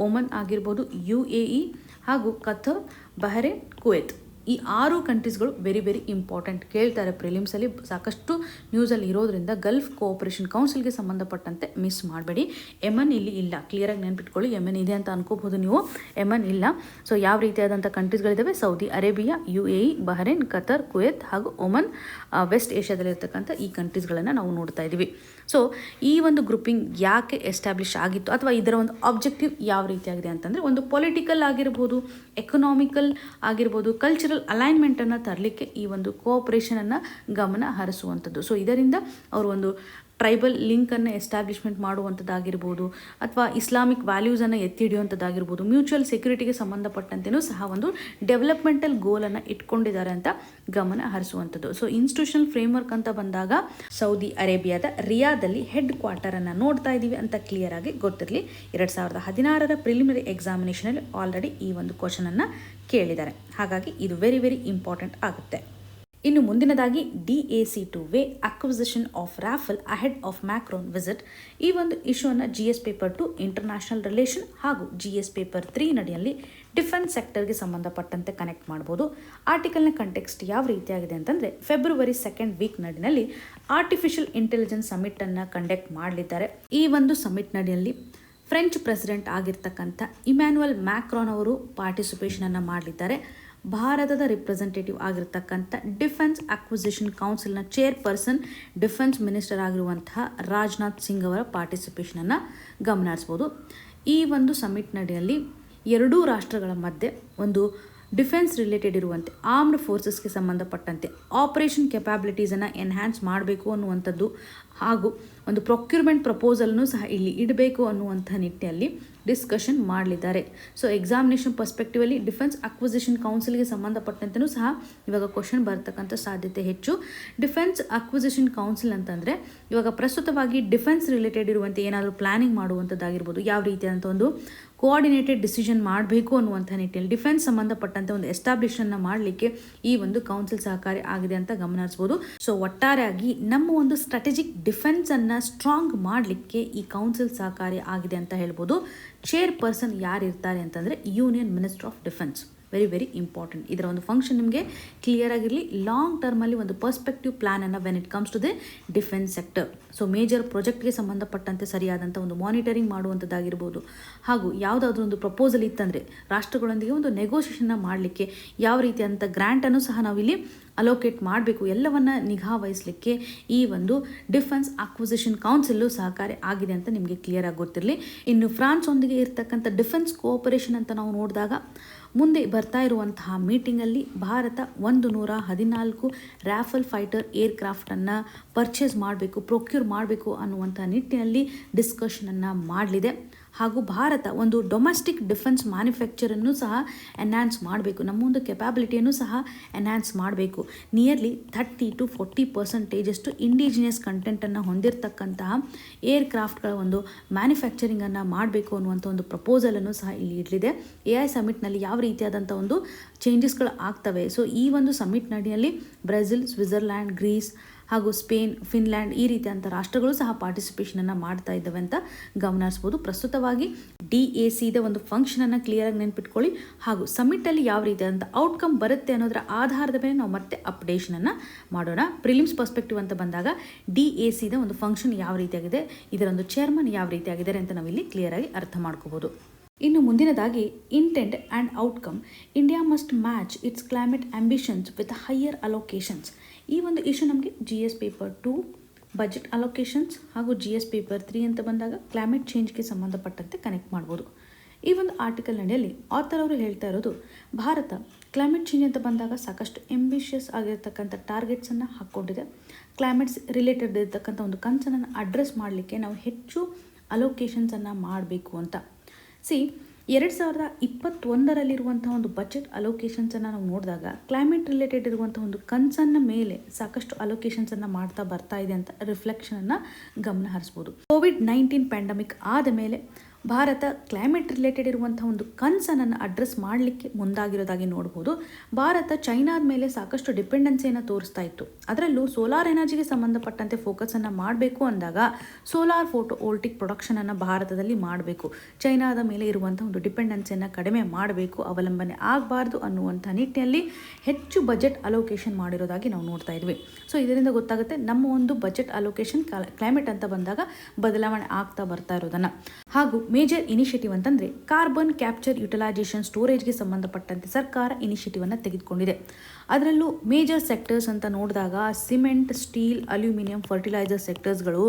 ಒಮನ್ ಆಗಿರ್ಬೋದು, UAE ಹಾಗೂ ಕತರ್, ಬಹರೇನ್, ಕುವೈತ್. ಈ 6 ಕಂಟ್ರೀಸ್ಗಳು ವೆರಿ ವೆರಿ ಇಂಪಾರ್ಟೆಂಟ್ ಕೇಳ್ತಾರೆ ಪ್ರಿಲಿಮ್ಸಲ್ಲಿ, ಸಾಕಷ್ಟು ನ್ಯೂಸಲ್ಲಿ ಇರೋದ್ರಿಂದ ಗಲ್ಫ್ ಕೋಆಪರೇಷನ್ ಕೌನ್ಸಿಲ್ಗೆ ಸಂಬಂಧಪಟ್ಟಂತೆ ಮಿಸ್ ಮಾಡಬೇಡಿ. ಯೆಮನ್ ಇಲ್ಲಿ ಇಲ್ಲ, ಕ್ಲಿಯರಾಗಿ ನೆನ್ಪಿಟ್ಕೊಳ್ಳಿ. ಯೆಮನ್ ಇದೆ ಅಂತ ಅನ್ಕೋಬಹುದು ನೀವು, ಯೆಮನ್ ಇಲ್ಲ. ಸೊ ಯಾವ ರೀತಿಯಾದಂಥ ಕಂಟ್ರೀಸ್ಗಳಿದ್ದಾವೆ? Saudi Arabia, UAE, Bahrain, Qatar, Kuwait ಹಾಗೂ ಒಮನ್, ವೆಸ್ಟ್ ಏಷ್ಯಾದಲ್ಲಿರ್ತಕ್ಕಂಥ ಈ ಕಂಟ್ರೀಸ್ಗಳನ್ನು ನಾವು ನೋಡ್ತಾ ಇದ್ದೀವಿ. ಸೊ ಈ ಒಂದು ಗ್ರೂಪಿಂಗ್ ಯಾಕೆ ಎಸ್ಟಾಬ್ಲಿಷ್ ಆಗಿತ್ತು ಅಥವಾ ಇದರ ಒಂದು ಆಬ್ಜೆಕ್ಟಿವ್ ಯಾವ ರೀತಿಯಾಗಿದೆ ಅಂತಂದರೆ, ಒಂದು ಪೊಲಿಟಿಕಲ್ ಆಗಿರ್ಬೋದು, ಎಕನಾಮಿಕಲ್ ಆಗಿರ್ಬೋದು, ಕಲ್ಚರಲ್ ಅಲೈನ್ಮೆಂಟನ್ನು ತರಲಿಕ್ಕೆ ಈ ಒಂದು ಕೋಆಪರೇಷನನ್ನು ಗಮನ ಹರಿಸುವಂಥದ್ದು. ಸೊ ಇದರಿಂದ ಅವರು ಒಂದು ಟ್ರೈಬಲ್ ಲಿಂಕನ್ನು ಎಸ್ಟಾಬ್ಲಿಷ್ಮೆಂಟ್ ಮಾಡುವಂಥದ್ದಾಗಿರ್ಬೋದು, ಅಥವಾ ಇಸ್ಲಾಮಿಕ್ ವ್ಯಾಲ್ಯೂಸನ್ನು ಎತ್ತಿ ಹಿಡಿಯುವಂಥದ್ದಾಗಿರ್ಬೋದು, ಮ್ಯೂಚುವಲ್ ಸೆಕ್ಯೂರಿಟಿಗೆ ಸಂಬಂಧಪಟ್ಟಂತೆಯೂ ಸಹ ಒಂದು ಡೆವಲಪ್ಮೆಂಟಲ್ ಗೋಲನ್ನು ಇಟ್ಕೊಂಡಿದ್ದಾರೆ ಅಂತ ಗಮನ ಹರಿಸುವಂಥದ್ದು. ಸೊ ಇನ್ಸ್ಟಿಟ್ಯೂಷನಲ್ ಫ್ರೇಮ್ವರ್ಕ್ ಅಂತ ಬಂದಾಗ ಸೌದಿ ಅರೇಬಿಯಾದ ರಿಯಾದಲ್ಲಿ ಹೆಡ್ ಕ್ವಾರ್ಟರನ್ನು ನೋಡ್ತಾ ಇದ್ದೀವಿ ಅಂತ ಕ್ಲಿಯರ್ ಆಗಿ ಗೊತ್ತಿರಲಿ. 2016 ಪ್ರಿಲಿಮಿನರಿ ಎಕ್ಸಾಮಿನೇಷನಲ್ಲಿ ಆಲ್ರೆಡಿ ಈ ಒಂದು ಕ್ವಶನನ್ನು ಕೇಳಿದ್ದಾರೆ. ಹಾಗಾಗಿ ಇದು ವೆರಿ ವೆರಿ ಇಂಪಾರ್ಟೆಂಟ್ ಆಗುತ್ತೆ. ಇನ್ನು ಮುಂದಿನದಾಗಿ DAC2 acquisition of Rafale ahead of Macron visit. ಈ ಒಂದು ಇಶ್ಯೂವನ್ನು GS ಪೇಪರ್ 2 ಇಂಟರ್ನ್ಯಾಷನಲ್ ರಿಲೇಷನ್ ಹಾಗೂ GS ಪೇಪರ್ 3 ನಡಿಯಲ್ಲಿ ಡಿಫೆನ್ಸ್ ಸೆಕ್ಟರ್ಗೆ ಸಂಬಂಧಪಟ್ಟಂತೆ ಕನೆಕ್ಟ್ ಮಾಡ್ಬೋದು. ಆರ್ಟಿಕಲ್ನ ಕಂಟೆಕ್ಸ್ಟ್ ಯಾವ ರೀತಿಯಾಗಿದೆ ಅಂತಂದರೆ, ಫೆಬ್ರವರಿ 2nd ವೀಕ್ ನಡಿನಲ್ಲಿ ಆರ್ಟಿಫಿಷಿಯಲ್ ಇಂಟೆಲಿಜೆನ್ಸ್ ಸಮಿಟನ್ನು ಕಂಡಕ್ಟ್ ಮಾಡಲಿದ್ದಾರೆ. ಈ ಒಂದು ಸಮಿಟ್ ನಡಿಯಲ್ಲಿ ಫ್ರೆಂಚ್ ಪ್ರೆಸಿಡೆಂಟ್ ಆಗಿರ್ತಕ್ಕಂಥ ಇಮ್ಯಾನ್ಯುಯಲ್ ಮ್ಯಾಕ್ರಾನ್ ಅವರು ಪಾರ್ಟಿಸಿಪೇಷನನ್ನು ಮಾಡಲಿದ್ದಾರೆ. ಭಾರತದ ರಿಪ್ರೆಸೆಂಟೇಟಿವ್ ಆಗಿರ್ತಕ್ಕಂಥ ಡಿಫೆನ್ಸ್ ಅಕ್ವಿಸಿಷನ್ ಕೌನ್ಸಿಲ್ನ ಚೇರ್ಪರ್ಸನ್ ಡಿಫೆನ್ಸ್ ಮಿನಿಸ್ಟರ್ ಆಗಿರುವಂತಹ ರಾಜನಾಥ್ ಸಿಂಗ್ ಅವರ ಪಾರ್ಟಿಸಿಪೇಷನನ್ನು ಗಮನಿಸ್ಬೋದು. ಈ ಒಂದು ಸಮಿಟ್ ನಡಿಯಲ್ಲಿ ಎರಡೂ ರಾಷ್ಟ್ರಗಳ ಮಧ್ಯೆ ಒಂದು ಡಿಫೆನ್ಸ್ ರಿಲೇಟೆಡ್ ಇರುವಂತೆ ಆರ್ಮ್ಡ್ ಫೋರ್ಸಸ್ಗೆ ಸಂಬಂಧಪಟ್ಟಂತೆ ಆಪರೇಷನ್ ಕೆಪಾಬಿಲಿಟೀಸನ್ನು ಎನ್ಹ್ಯಾನ್ಸ್ ಮಾಡಬೇಕು ಅನ್ನುವಂಥದ್ದು ಹಾಗೂ ಒಂದು ಪ್ರೊಕ್ಯೂರ್ಮೆಂಟ್ ಪ್ರಪೋಸಲ್ನೂ ಸಹ ಇಲ್ಲಿ ಇಡಬೇಕು ಅನ್ನುವಂಥ ನಿಟ್ಟಿನಲ್ಲಿ ಡಿಸ್ಕಷನ್ ಮಾಡಲಿದ್ದಾರೆ. ಸೊ ಎಕ್ಸಾಮಿನೇಷನ್ ಪರ್ಸ್ಪೆಕ್ಟಿವಲ್ಲಿ ಡಿಫೆನ್ಸ್ ಅಕ್ವಿಸಿಷನ್ ಕೌನ್ಸಿಲ್ಗೆ ಸಂಬಂಧಪಟ್ಟಂತೆಯೂ ಸಹ ಇವಾಗ ಕ್ವಶನ್ ಬರ್ತಕ್ಕಂಥ ಸಾಧ್ಯತೆ ಹೆಚ್ಚು. ಡಿಫೆನ್ಸ್ ಅಕ್ವಿಸಿಷನ್ ಕೌನ್ಸಿಲ್ ಅಂತಂದರೆ ಇವಾಗ ಪ್ರಸ್ತುತವಾಗಿ ಡಿಫೆನ್ಸ್ ರಿಲೇಟೆಡ್ ಇರುವಂತೆ ಏನಾದರೂ ಪ್ಲಾನಿಂಗ್ ಮಾಡುವಂಥದ್ದಾಗಿರ್ಬೋದು, ಯಾವ ರೀತಿಯಾದಂಥ ಒಂದು ಕೋಆರ್ಡಿನೇಟೆಡ್ ಡಿಸಿಷನ್ ಮಾಡಬೇಕು ಅನ್ನುವಂಥ ನಿಟ್ಟಿನಲ್ಲಿ ಡಿಫೆನ್ಸ್ ಸಂಬಂಧಪಟ್ಟಂತೆ ಒಂದು ಎಸ್ಟಾಬ್ಲಿಷನ್ನು ಮಾಡಲಿಕ್ಕೆ ಈ ಒಂದು ಕೌನ್ಸಿಲ್ ಸಹಕಾರಿ ಆಗಿದೆ ಅಂತ ಗಮನಿಸ್ಬೋದು. ಸೊ ಒಟ್ಟಾರೆಯಾಗಿ ನಮ್ಮ ಒಂದು ಸ್ಟ್ರಾಟಜಿಕ್ ಡಿಫೆನ್ಸನ್ನು ಸ್ಟ್ರಾಂಗ್ ಮಾಡಲಿಕ್ಕೆ ಈ ಕೌನ್ಸಿಲ್ ಸಹಕಾರಿ ಆಗಿದೆ ಅಂತ ಹೇಳ್ಬೋದು. ಚೇರ್ಪರ್ಸನ್ ಯಾರು ಇರ್ತಾರೆ ಅಂತಂದರೆ union minister of defence. Very very important. ಇದರ ಒಂದು ಫಂಕ್ಷನ್ ನಿಮಗೆ ಕ್ಲಿಯರ್ ಆಗಿರಲಿ. ಲಾಂಗ್ ಟರ್ಮಲ್ಲಿ ಒಂದು ಪರ್ಸ್ಪೆಕ್ಟಿವ್ ಪ್ಲಾನನ್ನು when it comes to the defence sector. So major ಪ್ರಾಜೆಕ್ಟ್ಗೆ ಸಂಬಂಧಪಟ್ಟಂತೆ ಸರಿಯಾದಂಥ ಒಂದು ಮಾನಿಟರಿಂಗ್ ಮಾಡುವಂಥದ್ದಾಗಿರ್ಬೋದು, ಹಾಗೂ ಯಾವುದಾದ್ರೂ ಒಂದು ಪ್ರಪೋಸಲ್ ಇತ್ತಂದರೆ ರಾಷ್ಟ್ರಗಳೊಂದಿಗೆ ಒಂದು ನೆಗೋಷಿಯೇಷನ್ನ ಮಾಡಲಿಕ್ಕೆ ಯಾವ ರೀತಿಯಾದಂಥ ಗ್ರ್ಯಾಂಟನ್ನು ಸಹ ನಾವಿಲ್ಲಿ ಅಲೋಕೇಟ್ ಮಾಡಬೇಕು, ಎಲ್ಲವನ್ನ ನಿಗಾ ವಹಿಸಲಿಕ್ಕೆ ಈ ಒಂದು ಡಿಫೆನ್ಸ್ ಅಕ್ವಿಸಿಷನ್ ಕೌನ್ಸಿಲ್ಲು ಸಹಕಾರಿ ಆಗಿದೆ ಅಂತ ನಿಮಗೆ ಕ್ಲಿಯರ್ ಆಗಿ ಗೊತ್ತಿರಲಿ. ಇನ್ನು ಫ್ರಾನ್ಸ್ ಒಂದಿಗೆ ಇರ್ತಕ್ಕಂಥ ಡಿಫೆನ್ಸ್ ಕೋಆಪರೇಷನ್ ಅಂತ ನಾವು ನೋಡಿದಾಗ ಮುಂದೆ ಬರ್ತಾ ಇರುವಂತಹ ಮೀಟಿಂಗಲ್ಲಿ ಭಾರತ 114 ರಾಫೆಲ್ ಫೈಟರ್ ಏರ್ಕ್ರಾಫ್ಟನ್ನು ಪರ್ಚೇಸ್ ಮಾಡಬೇಕು, ಪ್ರೊಕ್ಯೂರ್ ಮಾಡಬೇಕು ಅನ್ನುವಂಥ ನಿಟ್ಟಿನಲ್ಲಿ ಡಿಸ್ಕಷನನ್ನು ಮಾಡಲಿದೆ. ಹಾಗೂ ಭಾರತ ಒಂದು ಡೊಮೆಸ್ಟಿಕ್ ಡಿಫೆನ್ಸ್ ಮ್ಯಾನುಫ್ಯಾಕ್ಚರನ್ನು ಸಹ ಎನ್ಹ್ಯಾನ್ಸ್ ಮಾಡಬೇಕು, ನಮ್ಮೊಂದು ಕೆಪಾಬಿಲಿಟಿಯನ್ನು ಸಹ ಎನ್ಹ್ಯಾನ್ಸ್ ಮಾಡಬೇಕು. ನಿಯರ್ಲಿ 30 to 40% ಇಂಡಿಜಿನಿಯಸ್ ಕಂಟೆಂಟನ್ನು ಹೊಂದಿರತಕ್ಕಂತಹ ಏರ್ಕ್ರಾಫ್ಟ್ಗಳ ಒಂದು ಮ್ಯಾನುಫ್ಯಾಕ್ಚರಿಂಗನ್ನು ಮಾಡಬೇಕು ಅನ್ನುವಂಥ ಒಂದು ಪ್ರಪೋಸಲನ್ನು ಸಹ ಇಲ್ಲಿ ಇಡಲಿದೆ. AI ಸಮಿಟ್ನಲ್ಲಿ ಯಾವ ರೀತಿಯಾದಂಥ ಒಂದು ಚೇಂಜಸ್ಗಳು ಆಗ್ತವೆ. ಸೊ ಈ ಒಂದು ಸಮಿಟ್ ನಡಿಯಲ್ಲಿ ಬ್ರೆಜಿಲ್, ಸ್ವಿಟ್ಜರ್ಲ್ಯಾಂಡ್, ಗ್ರೀಸ್ ಹಾಗೂ ಸ್ಪೇನ್, ಫಿನ್ಲ್ಯಾಂಡ್ ಈ ರೀತಿಯಂಥ ರಾಷ್ಟ್ರಗಳು ಸಹ ಪಾರ್ಟಿಸಿಪೇಷನನ್ನು ಮಾಡ್ತಾ ಇದ್ದಾವೆ ಅಂತ ಗಮನಿಸ್ಬೋದು. ಪ್ರಸ್ತುತವಾಗಿ DACದ ಒಂದು ಫಂಕ್ಷನನ್ನು ಕ್ಲಿಯರಾಗಿ ನೆನ್ಪಿಟ್ಕೊಳ್ಳಿ. ಹಾಗೂ ಸಮಿಟಲ್ಲಿ ಯಾವ ರೀತಿಯಾದಂಥ ಔಟ್ಕಮ್ ಬರುತ್ತೆ ಅನ್ನೋದರ ಆಧಾರದ ಮೇಲೆ ನಾವು ಮತ್ತೆ ಅಪ್ಡೇಷನನ್ನು ಮಾಡೋಣ. ಪ್ರಿಲಿಮ್ಸ್ ಪರ್ಸ್ಪೆಕ್ಟಿವ್ ಅಂತ ಬಂದಾಗ DACದ ಒಂದು ಫಂಕ್ಷನ್ ಯಾವ ರೀತಿಯಾಗಿದೆ, ಇದರ ಒಂದು ಚೇರ್ಮನ್ ಯಾವ ರೀತಿಯಾಗಿದ್ದಾರೆ ಅಂತ ನಾವಿಲ್ಲಿ ಕ್ಲಿಯರಾಗಿ ಅರ್ಥ ಮಾಡ್ಕೋಬೋದು. ಇನ್ನು ಮುಂದಿನದಾಗಿ intent and outcome. India must match its climate ambitions with higher allocations. ಈ ಒಂದು ಇಶ್ಯೂ ನಮಗೆ GS ಪೇಪರ್ 2 ಬಜೆಟ್ ಅಲೋಕೇಶನ್ಸ್ ಹಾಗೂ GS ಪೇಪರ್ 3 ಅಂತ ಬಂದಾಗ ಕ್ಲೈಮೇಟ್ ಚೇಂಜ್ಗೆ ಸಂಬಂಧಪಟ್ಟಂತೆ ಕನೆಕ್ಟ್ ಮಾಡ್ಬೋದು. ಈ ಒಂದು ಆರ್ಟಿಕಲ್ ನಡೆಯಲ್ಲಿ ಆಥರ್ ಅವರು ಹೇಳ್ತಾ ಇರೋದು, ಭಾರತ ಕ್ಲೈಮೇಟ್ ಚೇಂಜ್ ಅಂತ ಬಂದಾಗ ಸಾಕಷ್ಟು ಎಂಬಿಷಿಯಸ್ ಆಗಿರ್ತಕ್ಕಂಥ ಟಾರ್ಗೆಟ್ಸನ್ನು ಹಾಕ್ಕೊಂಡಿದೆ. ಕ್ಲೈಮೇಟ್ಸ್ ರಿಲೇಟೆಡ್ ಇರ್ತಕ್ಕಂಥ ಒಂದು ಕನ್ಸರ್ನನ್ನು ಅಡ್ರೆಸ್ ಮಾಡಲಿಕ್ಕೆ ನಾವು ಹೆಚ್ಚು ಅಲೋಕೇಶನ್ಸನ್ನು ಮಾಡಬೇಕು ಅಂತ. 2021ರಲ್ಲಿರುವಂಥ ಒಂದು ಬಜೆಟ್ ಅಲೋಕೇಶನ್ಸನ್ನು ನಾವು ನೋಡಿದಾಗ ಕ್ಲೈಮೇಟ್ ರಿಲೇಟೆಡ್ ಇರುವಂಥ ಒಂದು ಕನ್ಸರ್ನ್ನ ಮೇಲೆ ಸಾಕಷ್ಟು ಅಲೋಕೇಶನ್ಸನ್ನು ಮಾಡ್ತಾ ಬರ್ತಾ ಇದೆ ಅಂತ ರಿಫ್ಲೆಕ್ಷನನ್ನು ಗಮನ ಹರಿಸ್ಬೋದು. COVID-19 ಪ್ಯಾಂಡಮಿಕ್ ಆದ ಮೇಲೆ ಭಾರತ ಕ್ಲೈಮೇಟ್ ರಿಲೇಟೆಡ್ ಇರುವಂಥ ಒಂದು ಕನ್ಸರ್ನನ್ನು ಅಡ್ರೆಸ್ ಮಾಡಲಿಕ್ಕೆ ಮುಂದಾಗಿರೋದಾಗಿ ನೋಡ್ಬೋದು. ಭಾರತ ಚೈನಾದ ಮೇಲೆ ಸಾಕಷ್ಟು ಡಿಪೆಂಡೆನ್ಸಿಯನ್ನು ತೋರಿಸ್ತಾ ಇತ್ತು. ಅದರಲ್ಲೂ ಸೋಲಾರ್ ಎನರ್ಜಿಗೆ ಸಂಬಂಧಪಟ್ಟಂತೆ ಫೋಕಸನ್ನು ಮಾಡಬೇಕು ಅಂದಾಗ ಸೋಲಾರ್ ಫೋಟೋ ವೋಲ್ಟಿಕ್ ಪ್ರೊಡಕ್ಷನನ್ನು ಭಾರತದಲ್ಲಿ ಮಾಡಬೇಕು, ಚೈನಾದ ಮೇಲೆ ಇರುವಂಥ ಒಂದು ಡಿಪೆಂಡೆನ್ಸಿಯನ್ನು ಕಡಿಮೆ ಮಾಡಬೇಕು, ಅವಲಂಬನೆ ಆಗಬಾರ್ದು ಅನ್ನುವಂಥ ನಿಟ್ಟಿನಲ್ಲಿ ಹೆಚ್ಚು ಬಜೆಟ್ ಅಲೋಕೇಶನ್ ಮಾಡಿರೋದಾಗಿ ನಾವು ನೋಡ್ತಾ ಇದ್ವಿ. ಸೊ ಇದರಿಂದ ಗೊತ್ತಾಗುತ್ತೆ ನಮ್ಮ ಒಂದು ಬಜೆಟ್ ಅಲೋಕೇಶನ್ ಕ್ಲೈಮೇಟ್ ಅಂತ ಬಂದಾಗ ಬದಲಾವಣೆ ಆಗ್ತಾ ಬರ್ತಾ ಇರೋದನ್ನು. ಹಾಗೂ ಮೇಜರ್ ಇನಿಷಿಯೇಟಿವ್ ಅಂತಂದರೆ ಕಾರ್ಬನ್ ಕ್ಯಾಪ್ಚರ್ ಯುಟಿಲೈಸೇಷನ್ ಸ್ಟೋರೇಜ್ಗೆ ಸಂಬಂಧಪಟ್ಟಂತೆ ಸರ್ಕಾರ ಇನಿಷಿಯೇಟಿವನ್ನು ತೆಗೆದುಕೊಂಡಿದೆ. ಅದರಲ್ಲೂ ಮೇಜರ್ ಸೆಕ್ಟರ್ಸ್ ಅಂತ ನೋಡಿದಾಗ ಸಿಮೆಂಟ್, ಸ್ಟೀಲ್, ಅಲ್ಯೂಮಿನಿಯಂ, ಫರ್ಟಿಲೈಸರ್ ಸೆಕ್ಟರ್ಸ್ಗಳು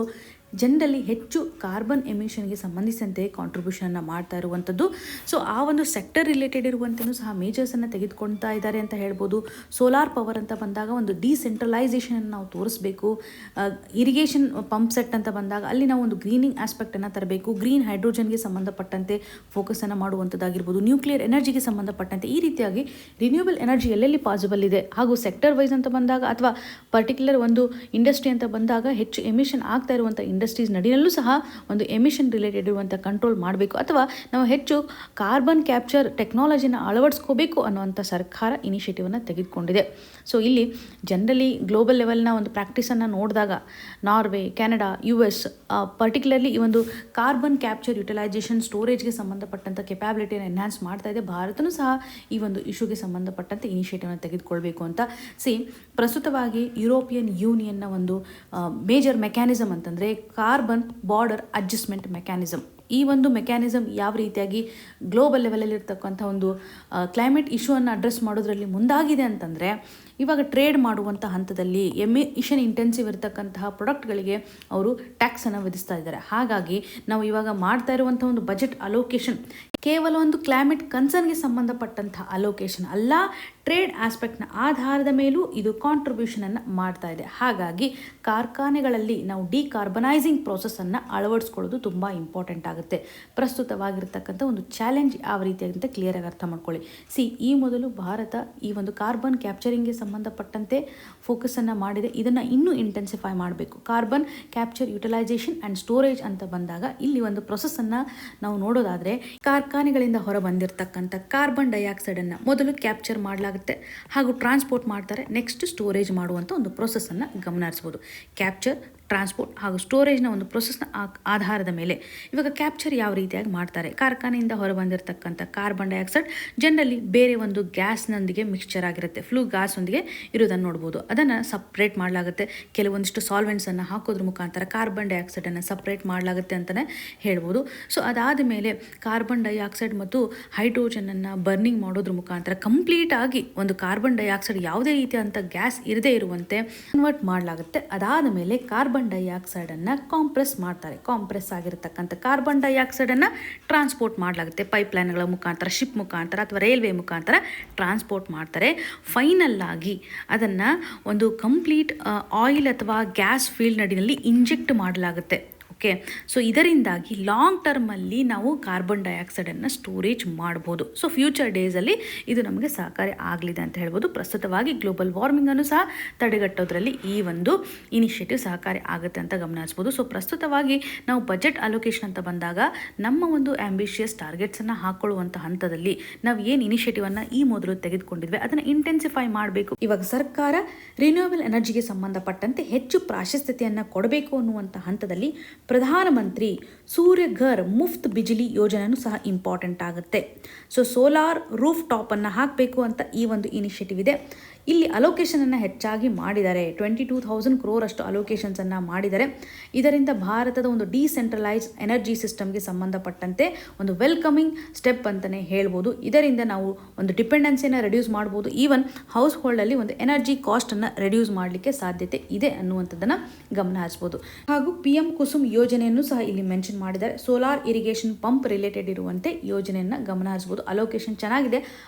ಜನರಲಿ ಹೆಚ್ಚು ಕಾರ್ಬನ್ ಎಮಿಷನ್ಗೆ ಸಂಬಂಧಿಸಿದಂತೆ ಕಾಂಟ್ರಿಬ್ಯೂಷನನ್ನು ಮಾಡ್ತಾ ಇರುವಂಥದ್ದು. ಸೊ ಆ ಒಂದು ಸೆಕ್ಟರ್ ರಿಲೇಟೆಡ್ ಇರುವಂತೆಯೂ ಸಹ ಮೇಜರ್ಸನ್ನು ತೆಗೆದುಕೊಳ್ತಾ ಇದ್ದಾರೆ ಅಂತ ಹೇಳ್ಬೋದು. ಸೋಲಾರ್ ಪವರ್ ಅಂತ ಬಂದಾಗ ಒಂದು ಡಿಸೆಂಟ್ರಲೈಸೇಷನನ್ನು ನಾವು ತೋರಿಸ್ಬೇಕು. ಇರಿಗೇಷನ್ ಪಂಪ್ ಸೆಟ್ ಅಂತ ಬಂದಾಗ ಅಲ್ಲಿ ನಾವು ಒಂದು ಗ್ರೀನಿಂಗ್ ಆಸ್ಪೆಕ್ಟನ್ನು ತರಬೇಕು. ಗ್ರೀನ್ ಹೈಡ್ರೋಜನ್ಗೆ ಸಂಬಂಧಪಟ್ಟಂತೆ ಫೋಕಸನ್ನು ಮಾಡುವಂಥದ್ದಾಗಿರ್ಬೋದು. ನ್ಯೂಕ್ಲಿಯರ್ ಎನರ್ಜಿಗೆ ಸಂಬಂಧಪಟ್ಟಂತೆ ಈ ರೀತಿಯಾಗಿ ರಿನ್ಯೂಯಬಲ್ ಎನರ್ಜಿ ಎಲ್ಲೆಲ್ಲಿ ಪಾಸಿಬಲ್ ಇದೆ ಹಾಗೂ ಸೆಕ್ಟರ್ ವೈಸ್ ಅಂತ ಬಂದಾಗ ಅಥವಾ ಪರ್ಟಿಕ್ಯುಲರ್ ಒಂದು ಇಂಡಸ್ಟ್ರಿ ಅಂತ ಬಂದಾಗ ಹೆಚ್ಚು ಎಮಿಷನ್ ಆಗ್ತಾ ಇರುವಂಥ ಇಂಡಸ್ಟ್ರೀಸ್ ನಡಿನಲ್ಲೂ ಸಹ ಒಂದು ಎಮಿಷನ್ ರಿಲೇಟೆಡ್ ಇರುವಂಥ ಕಂಟ್ರೋಲ್ ಮಾಡಬೇಕು ಅಥವಾ ನಾವು ಹೆಚ್ಚು ಕಾರ್ಬನ್ ಕ್ಯಾಪ್ಚರ್ ಟೆಕ್ನಾಲಜಿನ ಅಳವಡಿಸ್ಕೋಬೇಕು ಅನ್ನುವಂಥ ಸರ್ಕಾರ ಇನಿಷಿಯೇಟಿವನ್ನು ತೆಗೆದುಕೊಂಡಿದೆ. ಸೊ ಇಲ್ಲಿ ಜನರಲಿ ಗ್ಲೋಬಲ್ ಲೆವೆಲ್ನ ಒಂದು ಪ್ರಾಕ್ಟೀಸನ್ನು ನೋಡಿದಾಗ ನಾರ್ವೆ, ಕೆನಡಾ, US ಪರ್ಟಿಕ್ಯುಲರ್ಲಿ ಈ ಒಂದು ಕಾರ್ಬನ್ ಕ್ಯಾಪ್ಚರ್ ಯುಟಿಲೈಸೇಷನ್ ಸ್ಟೋರೇಜ್ಗೆ ಸಂಬಂಧಪಟ್ಟಂಥ ಕೆಪಾಬಿಲಿಟಿಯನ್ನು ಎನ್ಹಾನ್ಸ್ ಮಾಡ್ತಾ ಇದೆ. ಭಾರತನೂ ಸಹ ಈ ಒಂದು ಇಶ್ಯೂಗೆ ಸಂಬಂಧಪಟ್ಟಂತೆ ಇನಿಷಿಯೇಟಿವ್ನ ತೆಗೆದುಕೊಳ್ಬೇಕು ಅಂತ. ಪ್ರಸ್ತುತವಾಗಿ ಯುರೋಪಿಯನ್ ಯೂನಿಯನ್ನ ಒಂದು ಮೇಜರ್ ಮೆಕ್ಯಾನಿಸಮ್ ಅಂತಂದರೆ ಕಾರ್ಬನ್ ಬಾರ್ಡರ್ ಅಡ್ಜಸ್ಟ್ಮೆಂಟ್ ಮೆಕ್ಯಾನಿಸಮ್. ಈ ಒಂದು ಮೆಕ್ಯಾನಿಸಮ್ ಯಾವ ರೀತಿಯಾಗಿ ಗ್ಲೋಬಲ್ ಲೆವೆಲಲ್ಲಿ ಇರ್ತಕ್ಕಂಥ ಒಂದು ಕ್ಲೈಮೇಟ್ ಇಶ್ಯೂವನ್ನು ಅಡ್ರೆಸ್ ಮಾಡೋದ್ರಲ್ಲಿ ಮುಂದಾಗಿದೆ ಅಂತಂದರೆ ಇವಾಗ ಟ್ರೇಡ್ ಮಾಡುವಂಥ ಹಂತದಲ್ಲಿ ಎಮಿಷನ್ ಇಂಟೆನ್ಸಿವ್ ಇರತಕ್ಕಂತಹ ಪ್ರಾಡಕ್ಟ್ಗಳಿಗೆ ಅವರು ಟ್ಯಾಕ್ಸನ್ನು ವಿಧಿಸ್ತಾ ಇದ್ದಾರೆ. ಹಾಗಾಗಿ ನಾವು ಇವಾಗ ಮಾಡ್ತಾ ಇರುವಂಥ ಒಂದು ಬಜೆಟ್ ಅಲೋಕೇಶನ್ ಕೇವಲ ಒಂದು ಕ್ಲೈಮೇಟ್ ಕನ್ಸರ್ನ್ಗೆ ಸಂಬಂಧಪಟ್ಟಂಥ ಅಲೋಕೇಶನ್ ಅಲ್ಲ, ಟ್ರೇಡ್ ಆಸ್ಪೆಕ್ಟ್ನ ಆಧಾರದ ಮೇಲೂ ಇದು ಕಾಂಟ್ರಿಬ್ಯೂಷನನ್ನು ಮಾಡ್ತಾ ಇದೆ. ಹಾಗಾಗಿ ಕಾರ್ಖಾನೆಗಳಲ್ಲಿ ನಾವು ಡಿಕಾರ್ಬನೈಸಿಂಗ್ ಪ್ರೋಸೆಸ್ಸನ್ನು ಅಳವಡಿಸ್ಕೊಳ್ಳೋದು ತುಂಬ ಇಂಪಾರ್ಟೆಂಟ್ ಆಗುತ್ತೆ. ಪ್ರಸ್ತುತವಾಗಿರ್ತಕ್ಕಂಥ ಒಂದು ಚಾಲೆಂಜ್ ಯಾವ ರೀತಿಯಾಗಿ ಕ್ಲಿಯರಾಗಿ ಅರ್ಥ ಮಾಡ್ಕೊಳ್ಳಿ. ಈ ಮೊದಲು ಭಾರತ ಈ ಒಂದು ಕಾರ್ಬನ್ ಕ್ಯಾಪ್ಚರಿಂಗ್ಗೆ ಸಂಬಂಧಪಟ್ಟಂತೆ ಫೋಕಸನ್ನು ಮಾಡಿದೆ. ಇದನ್ನು ಇನ್ನೂ ಇಂಟೆನ್ಸಿಫೈ ಮಾಡಬೇಕು. Carbon capture utilisation and storage ಅಂತ ಬಂದಾಗ ಇಲ್ಲಿ ಒಂದು ಪ್ರೊಸೆಸ್ಸನ್ನು ನಾವು ನೋಡೋದಾದರೆ ಕಾರ್ಖಾನೆಗಳಿಂದ ಹೊರ ಬಂದಿರತಕ್ಕಂಥ ಕಾರ್ಬನ್ ಡೈಆಕ್ಸೈಡನ್ನು ಮೊದಲು ಕ್ಯಾಪ್ಚರ್ ಮಾಡಲಾಗುತ್ತೆ ಹಾಗೂ ಟ್ರಾನ್ಸ್ಪೋರ್ಟ್ ಮಾಡ್ತಾರೆ. ನೆಕ್ಸ್ಟ್ ಸ್ಟೋರೇಜ್ ಮಾಡುವಂಥ ಒಂದು ಪ್ರೊಸೆಸ್ಸನ್ನು ಗಮನಿಸ್ಬೋದು. ಕ್ಯಾಪ್ಚರ್, ಟ್ರಾನ್ಸ್ಪೋರ್ಟ್ ಹಾಗೂ ಸ್ಟೋರೇಜ್ನ ಒಂದು ಪ್ರೊಸೆಸ್ನ ಆಧಾರದ ಮೇಲೆ ಇವಾಗ ಕ್ಯಾಪ್ಚರ್ ಯಾವ ರೀತಿಯಾಗಿ ಮಾಡ್ತಾರೆ. ಕಾರ್ಖಾನೆಯಿಂದ ಹೊರಬಂದಿರತಕ್ಕಂಥ ಕಾರ್ಬನ್ ಡೈಆಕ್ಸೈಡ್ ಜನರಲಿ ಬೇರೆ ಒಂದು ಗ್ಯಾಸ್ನೊಂದಿಗೆ ಮಿಕ್ಸ್ಚರ್ ಆಗಿರುತ್ತೆ, ಫ್ಲೂ ಗ್ಯಾಸ್ನೊಂದಿಗೆ ಇರೋದನ್ನು ನೋಡ್ಬೋದು. ಅದನ್ನು ಸಪ್ರೇಟ್ ಮಾಡಲಾಗುತ್ತೆ. ಕೆಲವೊಂದಿಷ್ಟು ಸಾಲ್ವೆಂಟ್ಸನ್ನು ಹಾಕೋದ್ರ ಮುಖಾಂತರ ಕಾರ್ಬನ್ ಡೈಆಕ್ಸೈಡನ್ನು ಸಪ್ರೇಟ್ ಮಾಡಲಾಗುತ್ತೆ ಅಂತಲೇ ಹೇಳ್ಬೋದು. ಸೊ ಅದಾದ ಮೇಲೆ ಕಾರ್ಬನ್ ಡೈಆಕ್ಸೈಡ್ ಮತ್ತು ಹೈಡ್ರೋಜನನ್ನು ಬರ್ನಿಂಗ್ ಮಾಡೋದ್ರ ಮುಖಾಂತರ ಕಂಪ್ಲೀಟಾಗಿ ಒಂದು ಕಾರ್ಬನ್ ಡೈಆಕ್ಸೈಡ್ ಯಾವುದೇ ರೀತಿಯಾದಂಥ ಗ್ಯಾಸ್ ಇರದೇ ಇರುವಂತೆ ಕನ್ವರ್ಟ್ ಮಾಡಲಾಗುತ್ತೆ. ಅದಾದ ಮೇಲೆ ಕಾರ್ಬನ್ ಡೈಆಕ್ಸೈಡನ್ನು ಕಾಂಪ್ರೆಸ್ ಮಾಡ್ತಾರೆ. ಕಾಂಪ್ರೆಸ್ ಆಗಿರತಕ್ಕಂಥ ಕಾರ್ಬನ್ ಡೈಆಕ್ಸೈಡನ್ನು ಟ್ರಾನ್ಸ್ಪೋರ್ಟ್ ಮಾಡಲಾಗುತ್ತೆ. ಪೈಪ್ಲೈನ್ಗಳ ಮುಖಾಂತರ, ಶಿಪ್ ಮುಖಾಂತರ ಅಥವಾ ರೈಲ್ವೆ ಮುಖಾಂತರ ಟ್ರಾನ್ಸ್ಪೋರ್ಟ್ ಮಾಡ್ತಾರೆ. ಫೈನಲ್ ಆಗಿ ಅದನ್ನು ಒಂದು ಕಂಪ್ಲೀಟ್ ಆಯಿಲ್ ಅಥವಾ ಗ್ಯಾಸ್ ಫೀಲ್ಡ್ ನಡಿನಲ್ಲಿ ಇಂಜೆಕ್ಟ್ ಮಾಡಲಾಗುತ್ತೆ. ಓಕೆ, ಸೊ ಇದರಿಂದಾಗಿ ಲಾಂಗ್ ಟರ್ಮಲ್ಲಿ ನಾವು ಕಾರ್ಬನ್ ಡೈಆಕ್ಸೈಡನ್ನು ಸ್ಟೋರೇಜ್ ಮಾಡ್ಬೋದು. ಸೊ ಫ್ಯೂಚರ್ ಡೇಸಲ್ಲಿ ಇದು ನಮಗೆ ಸಹಕಾರಿ ಆಗಲಿದೆ ಅಂತ ಹೇಳ್ಬೋದು. ಪ್ರಸ್ತುತವಾಗಿ ಗ್ಲೋಬಲ್ ವಾರ್ಮಿಂಗನ್ನು ಸಹ ತಡೆಗಟ್ಟೋದ್ರಲ್ಲಿ ಈ ಒಂದು ಇನಿಷಿಯೇಟಿವ್ ಸಹಕಾರಿ ಆಗುತ್ತೆ ಅಂತ ಗಮನಿಸ್ಬೋದು. ಸೊ ಪ್ರಸ್ತುತವಾಗಿ ನಾವು ಬಜೆಟ್ ಅಲೋಕೇಶನ್ ಅಂತ ಬಂದಾಗ ನಮ್ಮ ಒಂದು ಆಂಬಿಷಿಯಸ್ ಟಾರ್ಗೆಟ್ಸನ್ನು ಹಾಕೊಳ್ಳುವಂಥ ಹಂತದಲ್ಲಿ ನಾವು ಏನು ಇನಿಷಿಯೇಟಿವನ್ನು ಈ ಮೊದಲು ತೆಗೆದುಕೊಂಡಿದ್ವಿ ಅದನ್ನು ಇಂಟೆನ್ಸಿಫೈ ಮಾಡಬೇಕು. ಇವಾಗ ಸರ್ಕಾರ ರಿನ್ಯೂಯಬಲ್ ಎನರ್ಜಿಗೆ ಸಂಬಂಧಪಟ್ಟಂತೆ ಹೆಚ್ಚು ಪ್ರಾಶಸ್ತ್ಯತೆಯನ್ನು ಕೊಡಬೇಕು ಅನ್ನುವಂಥ ಹಂತದಲ್ಲಿ ಪ್ರಧಾನಮಂತ್ರಿ ಸೂರ್ಯ ಘರ್ ಮುಫ್ತ್ ಬಿಜಿಲಿ ಯೋಜನೆಯೂ ಸಹ ಇಂಪಾರ್ಟೆಂಟ್ ಆಗುತ್ತೆ. ಸೊ ಸೋಲಾರ್ ರೂಫ್ ಟಾಪನ್ನು ಹಾಕಬೇಕು ಅಂತ ಈ ಒಂದು ಇನಿಷಿಯೇಟಿವ್ ಇದೆ. ಇಲ್ಲಿ ಅಲೋಕೇಶನನ್ನು ಹೆಚ್ಚಾಗಿ ಮಾಡಿದ್ದಾರೆ. 22,000 crore ಅಷ್ಟು ಅಲೋಕೇಶನ್ಸನ್ನು ಮಾಡಿದ್ದಾರೆ. ಇದರಿಂದ ಭಾರತದ ಒಂದು ಡಿಸೆಂಟ್ರಲೈಸ್ ಎನರ್ಜಿ ಸಿಸ್ಟಮ್ಗೆ ಸಂಬಂಧಪಟ್ಟಂತೆ ಒಂದು ವೆಲ್ಕಮಿಂಗ್ ಸ್ಟೆಪ್ ಅಂತಲೇ ಹೇಳ್ಬೋದು. ಇದರಿಂದ ನಾವು ಒಂದು ಡಿಪೆಂಡೆನ್ಸಿಯನ್ನು ರೆಡ್ಯೂಸ್ ಮಾಡ್ಬೋದು. ಈವನ್ ಹೌಸ್ ಹೋಲ್ಡಲ್ಲಿ ಒಂದು ಎನರ್ಜಿ ಕಾಸ್ಟನ್ನು ರೆಡ್ಯೂಸ್ ಮಾಡಲಿಕ್ಕೆ ಸಾಧ್ಯತೆ ಇದೆ ಅನ್ನುವಂಥದ್ದನ್ನು ಗಮನ ಹರಿಸ್ಬೋದು. ಹಾಗೂ PM ಕುಸುಮ್ ಯೋಜನೆಯನ್ನು ಸಹ ಇಲ್ಲಿ ಮೆನ್ಷನ್ ಮಾಡಿದ್ದಾರೆ. ಸೋಲಾರ್ ಇರಿಗೇಷನ್ ಪಂಪ್ ರಿಲೇಟೆಡ್ ಇರುವಂತೆ ಯೋಜನೆಯನ್ನು ಗಮನ ಹರಿಸ್ಬೋದು. ಅಲೋಕೇಶನ್ ಚೆನ್ನಾಗಿದೆ,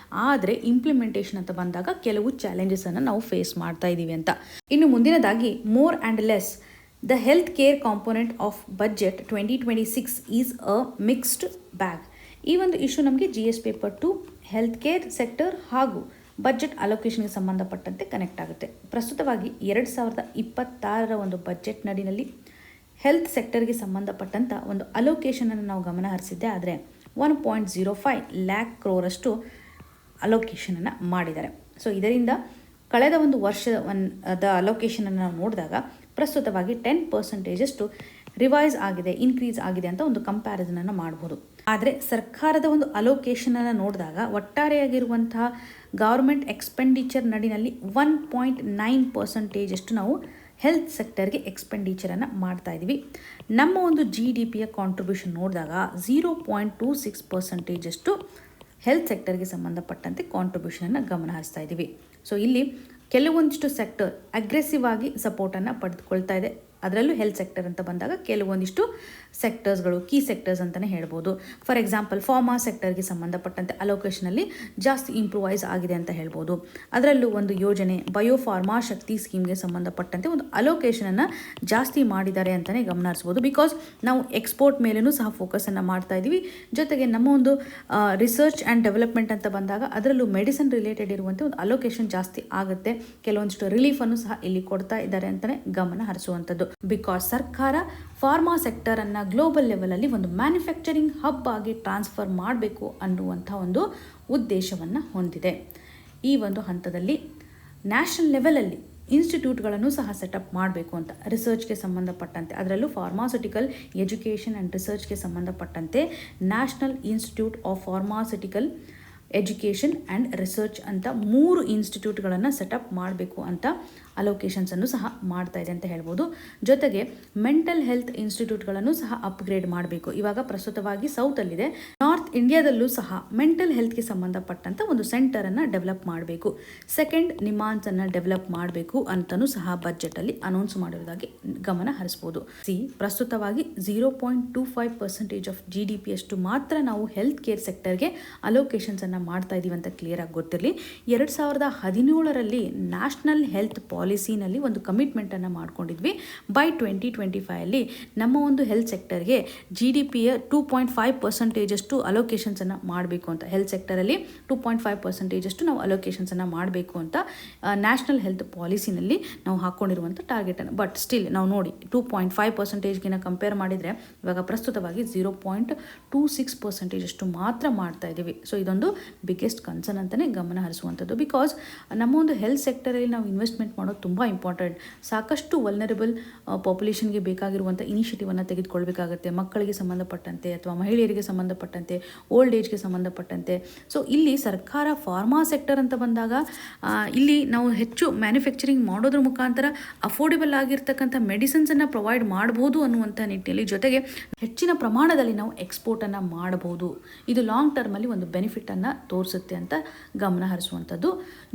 ಆದರೆ ಇಂಪ್ಲಿಮೆಂಟೇಷನ್ ಅಂತ ಬಂದಾಗ ಕೆಲವು ಚಾಲೆಂಜಸ್ ಅನ್ನು ನಾವು ಫೇಸ್ ಮಾಡ್ತಾ ಇದ್ದೀವಿ ಅಂತ. ಇನ್ನು ಮುಂದಿನದಾಗಿ more and less the health care component of budget 2026 is a mixed bag. ಈ ಒಂದು ಇಶ್ಯೂ ನಮಗೆ GS paper 2 health care sector ಹಾಗೂ ಬಜೆಟ್ ಅಲೋಕೇಶನ್ಗೆ ಸಂಬಂಧಪಟ್ಟಂತೆ ಕನೆಕ್ಟ್ ಆಗುತ್ತೆ. ಪ್ರಸ್ತುತವಾಗಿ 2026ರ ಒಂದು ಬಜೆಟ್ ನಡಿನಲ್ಲಿ ಹೆಲ್ತ್ ಸೆಕ್ಟರ್ಗೆ ಸಂಬಂಧಪಟ್ಟಂಥ ಒಂದು ಅಲೋಕೇಶನನ್ನು ನಾವು ಗಮನ ಹರಿಸಿದ್ದೆ ಆದರೆ 1.05 ಲ್ಯಾಕ್ ಕ್ರೋರಷ್ಟು ಅಲೋಕೇಶನನ್ನು ಮಾಡಿದ್ದಾರೆ. ಸೊ ಇದರಿಂದ ಕಳೆದ ಒಂದು ವರ್ಷದ ಅಲೋಕೇಶನನ್ನು ನಾವು ನೋಡಿದಾಗ ಪ್ರಸ್ತುತವಾಗಿ 10% ರಿವೈಸ್ ಆಗಿದೆ, ಇನ್ಕ್ರೀಸ್ ಆಗಿದೆ ಅಂತ ಒಂದು ಕಂಪ್ಯಾರಿಸನನ್ನು ಮಾಡ್ಬೋದು. ಆದರೆ ಸರ್ಕಾರದ ಒಂದು ಅಲೋಕೇಶನನ್ನು ನೋಡಿದಾಗ ಒಟ್ಟಾರೆಯಾಗಿರುವಂತಹ ಗೌರ್ಮೆಂಟ್ ಎಕ್ಸ್ಪೆಂಡಿಚರ್ ನಡಿನಲ್ಲಿ 1.9% ನಾವು ಹೆಲ್ತ್ ಸೆಕ್ಟರ್ಗೆ ಎಕ್ಸ್ಪೆಂಡಿಚರನ್ನು ಮಾಡ್ತಾ ಇದ್ದೀವಿ. ನಮ್ಮ ಒಂದು GDPಯ ಕಾಂಟ್ರಿಬ್ಯೂಷನ್ ನೋಡಿದಾಗ 0.26% ಹೆಲ್ತ್ ಸೆಕ್ಟರ್ಗೆ ಸಂಬಂಧಪಟ್ಟಂತೆ ಕಾಂಟ್ರಿಬ್ಯೂಷನನ್ನು ಗಮನ ಹರಿಸ್ತಾ ಇದ್ದೀವಿ. ಸೊ ಇಲ್ಲಿ ಕೆಲವೊಂದಿಷ್ಟು ಸೆಕ್ಟರ್ ಅಗ್ರೆಸಿವ್ ಆಗಿ ಸಪೋರ್ಟನ್ನು ಪಡೆದುಕೊಳ್ತಾ ಇದೆ. ಅದರಲ್ಲೂ ಹೆಲ್ತ್ ಸೆಕ್ಟರ್ ಅಂತ ಬಂದಾಗ ಕೆಲವೊಂದಿಷ್ಟು ಸೆಕ್ಟರ್ಸ್ಗಳು ಕೀ ಸೆಕ್ಟರ್ಸ್ ಅಂತಲೇ ಹೇಳ್ಬೋದು. ಫಾರ್ ಎಕ್ಸಾಂಪಲ್ ಫಾರ್ಮಾ ಸೆಕ್ಟರ್ಗೆ ಸಂಬಂಧಪಟ್ಟಂತೆ ಅಲೋಕೇಶನಲ್ಲಿ ಜಾಸ್ತಿ ಇಂಪ್ರೂವೈಸ್ ಆಗಿದೆ ಅಂತ ಹೇಳ್ಬೋದು. ಅದರಲ್ಲೂ ಒಂದು ಯೋಜನೆ ಬಯೋಫಾರ್ಮಾ ಶಕ್ತಿ ಸ್ಕೀಮ್ಗೆ ಸಂಬಂಧಪಟ್ಟಂತೆ ಒಂದು ಅಲೋಕೇಶನನ್ನು ಜಾಸ್ತಿ ಮಾಡಿದ್ದಾರೆ ಅಂತಲೇ ಗಮನ ಹರಿಸ್ಬೋದು. ಬಿಕಾಸ್ ನಾವು ಎಕ್ಸ್ಪೋರ್ಟ್ ಮೇಲೂ ಸಹ ಫೋಕಸನ್ನು ಮಾಡ್ತಾ ಇದ್ದೀವಿ. ಜೊತೆಗೆ ನಮ್ಮ ಒಂದು ರಿಸರ್ಚ್ ಆ್ಯಂಡ್ ಡೆವಲಪ್ಮೆಂಟ್ ಅಂತ ಬಂದಾಗ ಅದರಲ್ಲೂ ಮೆಡಿಸಿನ್ ರಿಲೇಟೆಡ್ ಇರುವಂತೆ ಒಂದು ಅಲೋಕೇಶನ್ ಜಾಸ್ತಿ ಆಗುತ್ತೆ. ಕೆಲವೊಂದಿಷ್ಟು ರಿಲೀಫನ್ನು ಸಹ ಇಲ್ಲಿ ಕೊಡ್ತಾ ಇದ್ದಾರೆ ಅಂತಲೇ ಗಮನ ಹರಿಸುವಂಥದ್ದು. ಬಿಕಾಸ್ ಸರ್ಕಾರ ಫಾರ್ಮಾ ಸೆಕ್ಟರನ್ನು ಗ್ಲೋಬಲ್ ಲೆವೆಲಲ್ಲಿ ಒಂದು ಮ್ಯಾನುಫ್ಯಾಕ್ಚರಿಂಗ್ ಹಬ್ ಆಗಿ ಟ್ರಾನ್ಸ್ಫರ್ ಮಾಡಬೇಕು ಅನ್ನುವಂಥ ಒಂದು ಉದ್ದೇಶವನ್ನು ಹೊಂದಿದೆ. ಈ ಒಂದು ಹಂತದಲ್ಲಿ ನ್ಯಾಷನಲ್ ಲೆವೆಲಲ್ಲಿ ಇನ್ಸ್ಟಿಟ್ಯೂಟ್ಗಳನ್ನು ಸಹ ಸೆಟಪ್ ಮಾಡಬೇಕು ಅಂತ ರಿಸರ್ಚ್ಗೆ ಸಂಬಂಧಪಟ್ಟಂತೆ, ಅದರಲ್ಲೂ ಫಾರ್ಮಾಸ್ಯೂಟಿಕಲ್ ಎಜುಕೇಷನ್ ಆ್ಯಂಡ್ ರಿಸರ್ಚ್ಗೆ ಸಂಬಂಧಪಟ್ಟಂತೆ national institute of pharmaceutical education and research ಅಂತ 3 ಇನ್ಸ್ಟಿಟ್ಯೂಟ್ಗಳನ್ನು ಸೆಟಪ್ ಮಾಡಬೇಕು ಅಂತ ಅಲೋಕೇಶನ್ಸನ್ನು ಸಹ ಮಾಡ್ತಾ ಇದೆ ಅಂತ ಹೇಳ್ಬೋದು. ಜೊತೆಗೆ ಮೆಂಟಲ್ ಹೆಲ್ತ್ ಇನ್ಸ್ಟಿಟ್ಯೂಟ್ಗಳನ್ನು ಸಹ ಅಪ್ಗ್ರೇಡ್ ಮಾಡಬೇಕು. ಇವಾಗ ಪ್ರಸ್ತುತವಾಗಿ ಸೌತಲ್ಲಿದೆ. ನಾರ್ತ್ ಇಂಡಿಯಾದಲ್ಲೂ ಸಹ ಮೆಂಟಲ್ ಹೆಲ್ತ್ಗೆ ಸಂಬಂಧಪಟ್ಟಂಥ ಒಂದು ಸೆಂಟರನ್ನು ಡೆವಲಪ್ ಮಾಡಬೇಕು. ಸೆಕೆಂಡ್ ನಿಮಾನ್ಸನ್ನು ಡೆವಲಪ್ ಮಾಡಬೇಕು ಅಂತಲೂ ಸಹ ಬಜೆಟಲ್ಲಿ ಅನೌನ್ಸ್ ಮಾಡಿರೋದಾಗಿ ಗಮನ ಹರಿಸ್ಬೋದು. ಪ್ರಸ್ತುತವಾಗಿ 0.25% ಆಫ್ GDP ಅಷ್ಟು ಮಾತ್ರ ನಾವು ಹೆಲ್ತ್ ಕೇರ್ ಸೆಕ್ಟರ್ಗೆ ಅಲೋಕೇಶನ್ಸನ್ನು ಮಾಡ್ತಾ ಇದ್ದೀವಿ ಅಂತ ಕ್ಲಿಯರ್ ಆಗಿ ಗೊತ್ತಿರಲಿ. 2017ರಲ್ಲಿ ನ್ಯಾಷನಲ್ ಹೆಲ್ತ್ ಪಾಲಿಸಿನಲ್ಲಿ ಒಂದು ಕಮಿಟ್ಮೆಂಟನ್ನು ಮಾಡ್ಕೊಂಡಿದ್ವಿ. ಬೈ 2025 ನಮ್ಮ ಒಂದು ಹೆಲ್ತ್ ಸೆಕ್ಟರ್ಗೆ GDPಯ 2.5% ಅಷ್ಟು ಅಲೋಕೇಶನ್ಸನ್ನು ಮಾಡಬೇಕು ಅಂತ, ಹೆಲ್ತ್ ಸೆಕ್ಟರಲ್ಲಿ 2.5% ಅಷ್ಟು ನಾವು ಅಲೋಕೇಶನ್ಸನ್ನು ಮಾಡಬೇಕು ಅಂತ ನ್ಯಾಷನಲ್ ಹೆಲ್ತ್ ಪಾಲಿಸಿನಲ್ಲಿ ನಾವು ಹಾಕ್ಕೊಂಡಿರುವಂಥ ಟಾರ್ಗೆಟನ್ನು. ಬಟ್ ಸ್ಟಿಲ್ ನಾವು ನೋಡಿ 2.5%ಗಿನ ಕಂಪೇರ್ ಮಾಡಿದರೆ ಇವಾಗ ಪ್ರಸ್ತುತವಾಗಿ 0.26% ಅಷ್ಟು ಮಾತ್ರ ಮಾಡ್ತಾ ಇದ್ದೀವಿ. ಸೊ ಇದೊಂದು ಬಿಗ್ಗೆಸ್ಟ್ ಕನ್ಸರ್ನ್ ಅಂತಲೇ ಗಮನ ಹರಿಸುವಂಥದ್ದು. ಬಿಕಾಸ್ ನಮ್ಮ ಒಂದು ಹೆಲ್ತ್ ಸೆಕ್ಟರಲ್ಲಿ ನಾವು ಇನ್ವೆಸ್ಟ್ಮೆಂಟ್ ಮಾಡೋದು ತುಂಬ ಇಂಪಾರ್ಟೆಂಟ್. ಸಾಕಷ್ಟು ವಲ್ನರಬಲ್ ಪಾಪ್ಯುಲೇಷನ್ಗೆ ಬೇಕಾಗಿರುವಂಥ ಇನಿಷಿಯೇಟಿವನ್ನು ತೆಗೆದುಕೊಳ್ಬೇಕಾಗತ್ತೆ, ಮಕ್ಕಳಿಗೆ ಸಂಬಂಧಪಟ್ಟಂತೆ ಅಥವಾ ಮಹಿಳೆಯರಿಗೆ ಸಂಬಂಧಪಟ್ಟಂತೆ, ಓಲ್ಡ್ ಏಜ್ಗೆ ಸಂಬಂಧಪಟ್ಟಂತೆ. ಸೊ ಇಲ್ಲಿ ಸರ್ಕಾರ ಫಾರ್ಮಾ ಸೆಕ್ಟರ್ ಅಂತ ಬಂದಾಗ ಇಲ್ಲಿ ನಾವು ಹೆಚ್ಚು ಮ್ಯಾನುಫ್ಯಾಕ್ಚರಿಂಗ್ ಮಾಡೋದ್ರ ಮುಖಾಂತರ ಅಫೋರ್ಡೆಬಲ್ ಆಗಿರ್ತಕ್ಕಂಥ ಮೆಡಿಸಿನ್ಸನ್ನು ಪ್ರೊವೈಡ್ ಮಾಡ್ಬೋದು ಅನ್ನುವಂಥ ನಿಟ್ಟಿನಲ್ಲಿ, ಜೊತೆಗೆ ಹೆಚ್ಚಿನ ಪ್ರಮಾಣದಲ್ಲಿ ನಾವು ಎಕ್ಸ್ಪೋರ್ಟನ್ನು ಮಾಡಬಹುದು. ಇದು ಲಾಂಗ್ ಟರ್ಮಲ್ಲಿ ಒಂದು ಬೆನಿಫಿಟನ್ನು ತೋರಿಸುತ್ತೆ ಅಂತ ಗಮನ ಹರಿಸುವಂಥದ್ದು.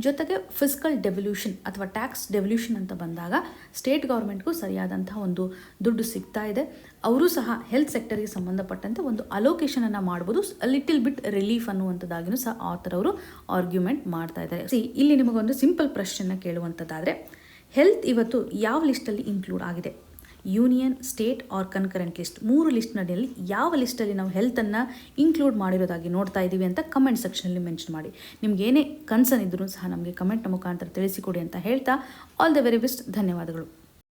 ಜೊತೆಗೆ ಫಿಸ್ಕಲ್ ಡೆವಲ್ಯೂಷನ್ ಅಥವಾ ಟ್ಯಾಕ್ಸ್ ಡೆವಲ್ಯೂಷನ್ ಅಂತ ಬಂದಾಗ ಸ್ಟೇಟ್ ಗೌರ್ಮೆಂಟ್ಗೂ ಸರಿಯಾದಂತಹ ಒಂದು ದುಡ್ಡು ಸಿಗ್ತಾ ಇದೆ. ಅವರು ಸಹ ಹೆಲ್ತ್ ಸೆಕ್ಟರ್ಗೆ ಸಂಬಂಧಪಟ್ಟಂತೆ ಒಂದು ಅಲೋಕೇಶನನ್ನು ಮಾಡ್ಬೋದು, ಲಿಟಲ್ ಬಿಟ್ ರಿಲೀಫ್ ಅನ್ನುವಂಥದ್ದಾಗಿಯೂ ಸಹ ಆಥರ್ ಅವರು ಆರ್ಗ್ಯುಮೆಂಟ್ ಮಾಡ್ತಾ ಇದ್ದಾರೆ. ಇಲ್ಲಿ ನಿಮಗೊಂದು ಸಿಂಪಲ್ ಪ್ರಶ್ನೆಯನ್ನು ಕೇಳುವಂಥದ್ದಾದರೆ, ಹೆಲ್ತ್ ಇವತ್ತು ಯಾವ ಲಿಸ್ಟಲ್ಲಿ ಇನ್ಕ್ಲೂಡ್ ಆಗಿದೆ? Union, state or concurrent list, 3 ಲಿಸ್ಟ್ನಲ್ಲಿ ಯಾವ ಲಿಸ್ಟಲ್ಲಿ ನಾವು ಹೆಲ್ತನ್ನು ಇನ್ಕ್ಲೂಡ್ ಮಾಡಿರೋದಾಗಿ ನೋಡ್ತಾ ಇದ್ದೀವಿ ಅಂತ ಕಮೆಂಟ್ ಸೆಕ್ಷನಲ್ಲಿ ಮೆನ್ಷನ್ ಮಾಡಿ. ನಿಮ್ಗೆ ಏನೇ ಕನ್ಸರ್ನ್ ಇದ್ರೂ ಸಹ ನಮಗೆ ಕಮೆಂಟ್ನ ಮುಖಾಂತರ ತಿಳಿಸಿಕೊಡಿ ಅಂತ ಹೇಳ್ತಾ ಆಲ್ ದ ವೆರಿ ಬೆಸ್ಟ್. ಧನ್ಯವಾದಗಳು.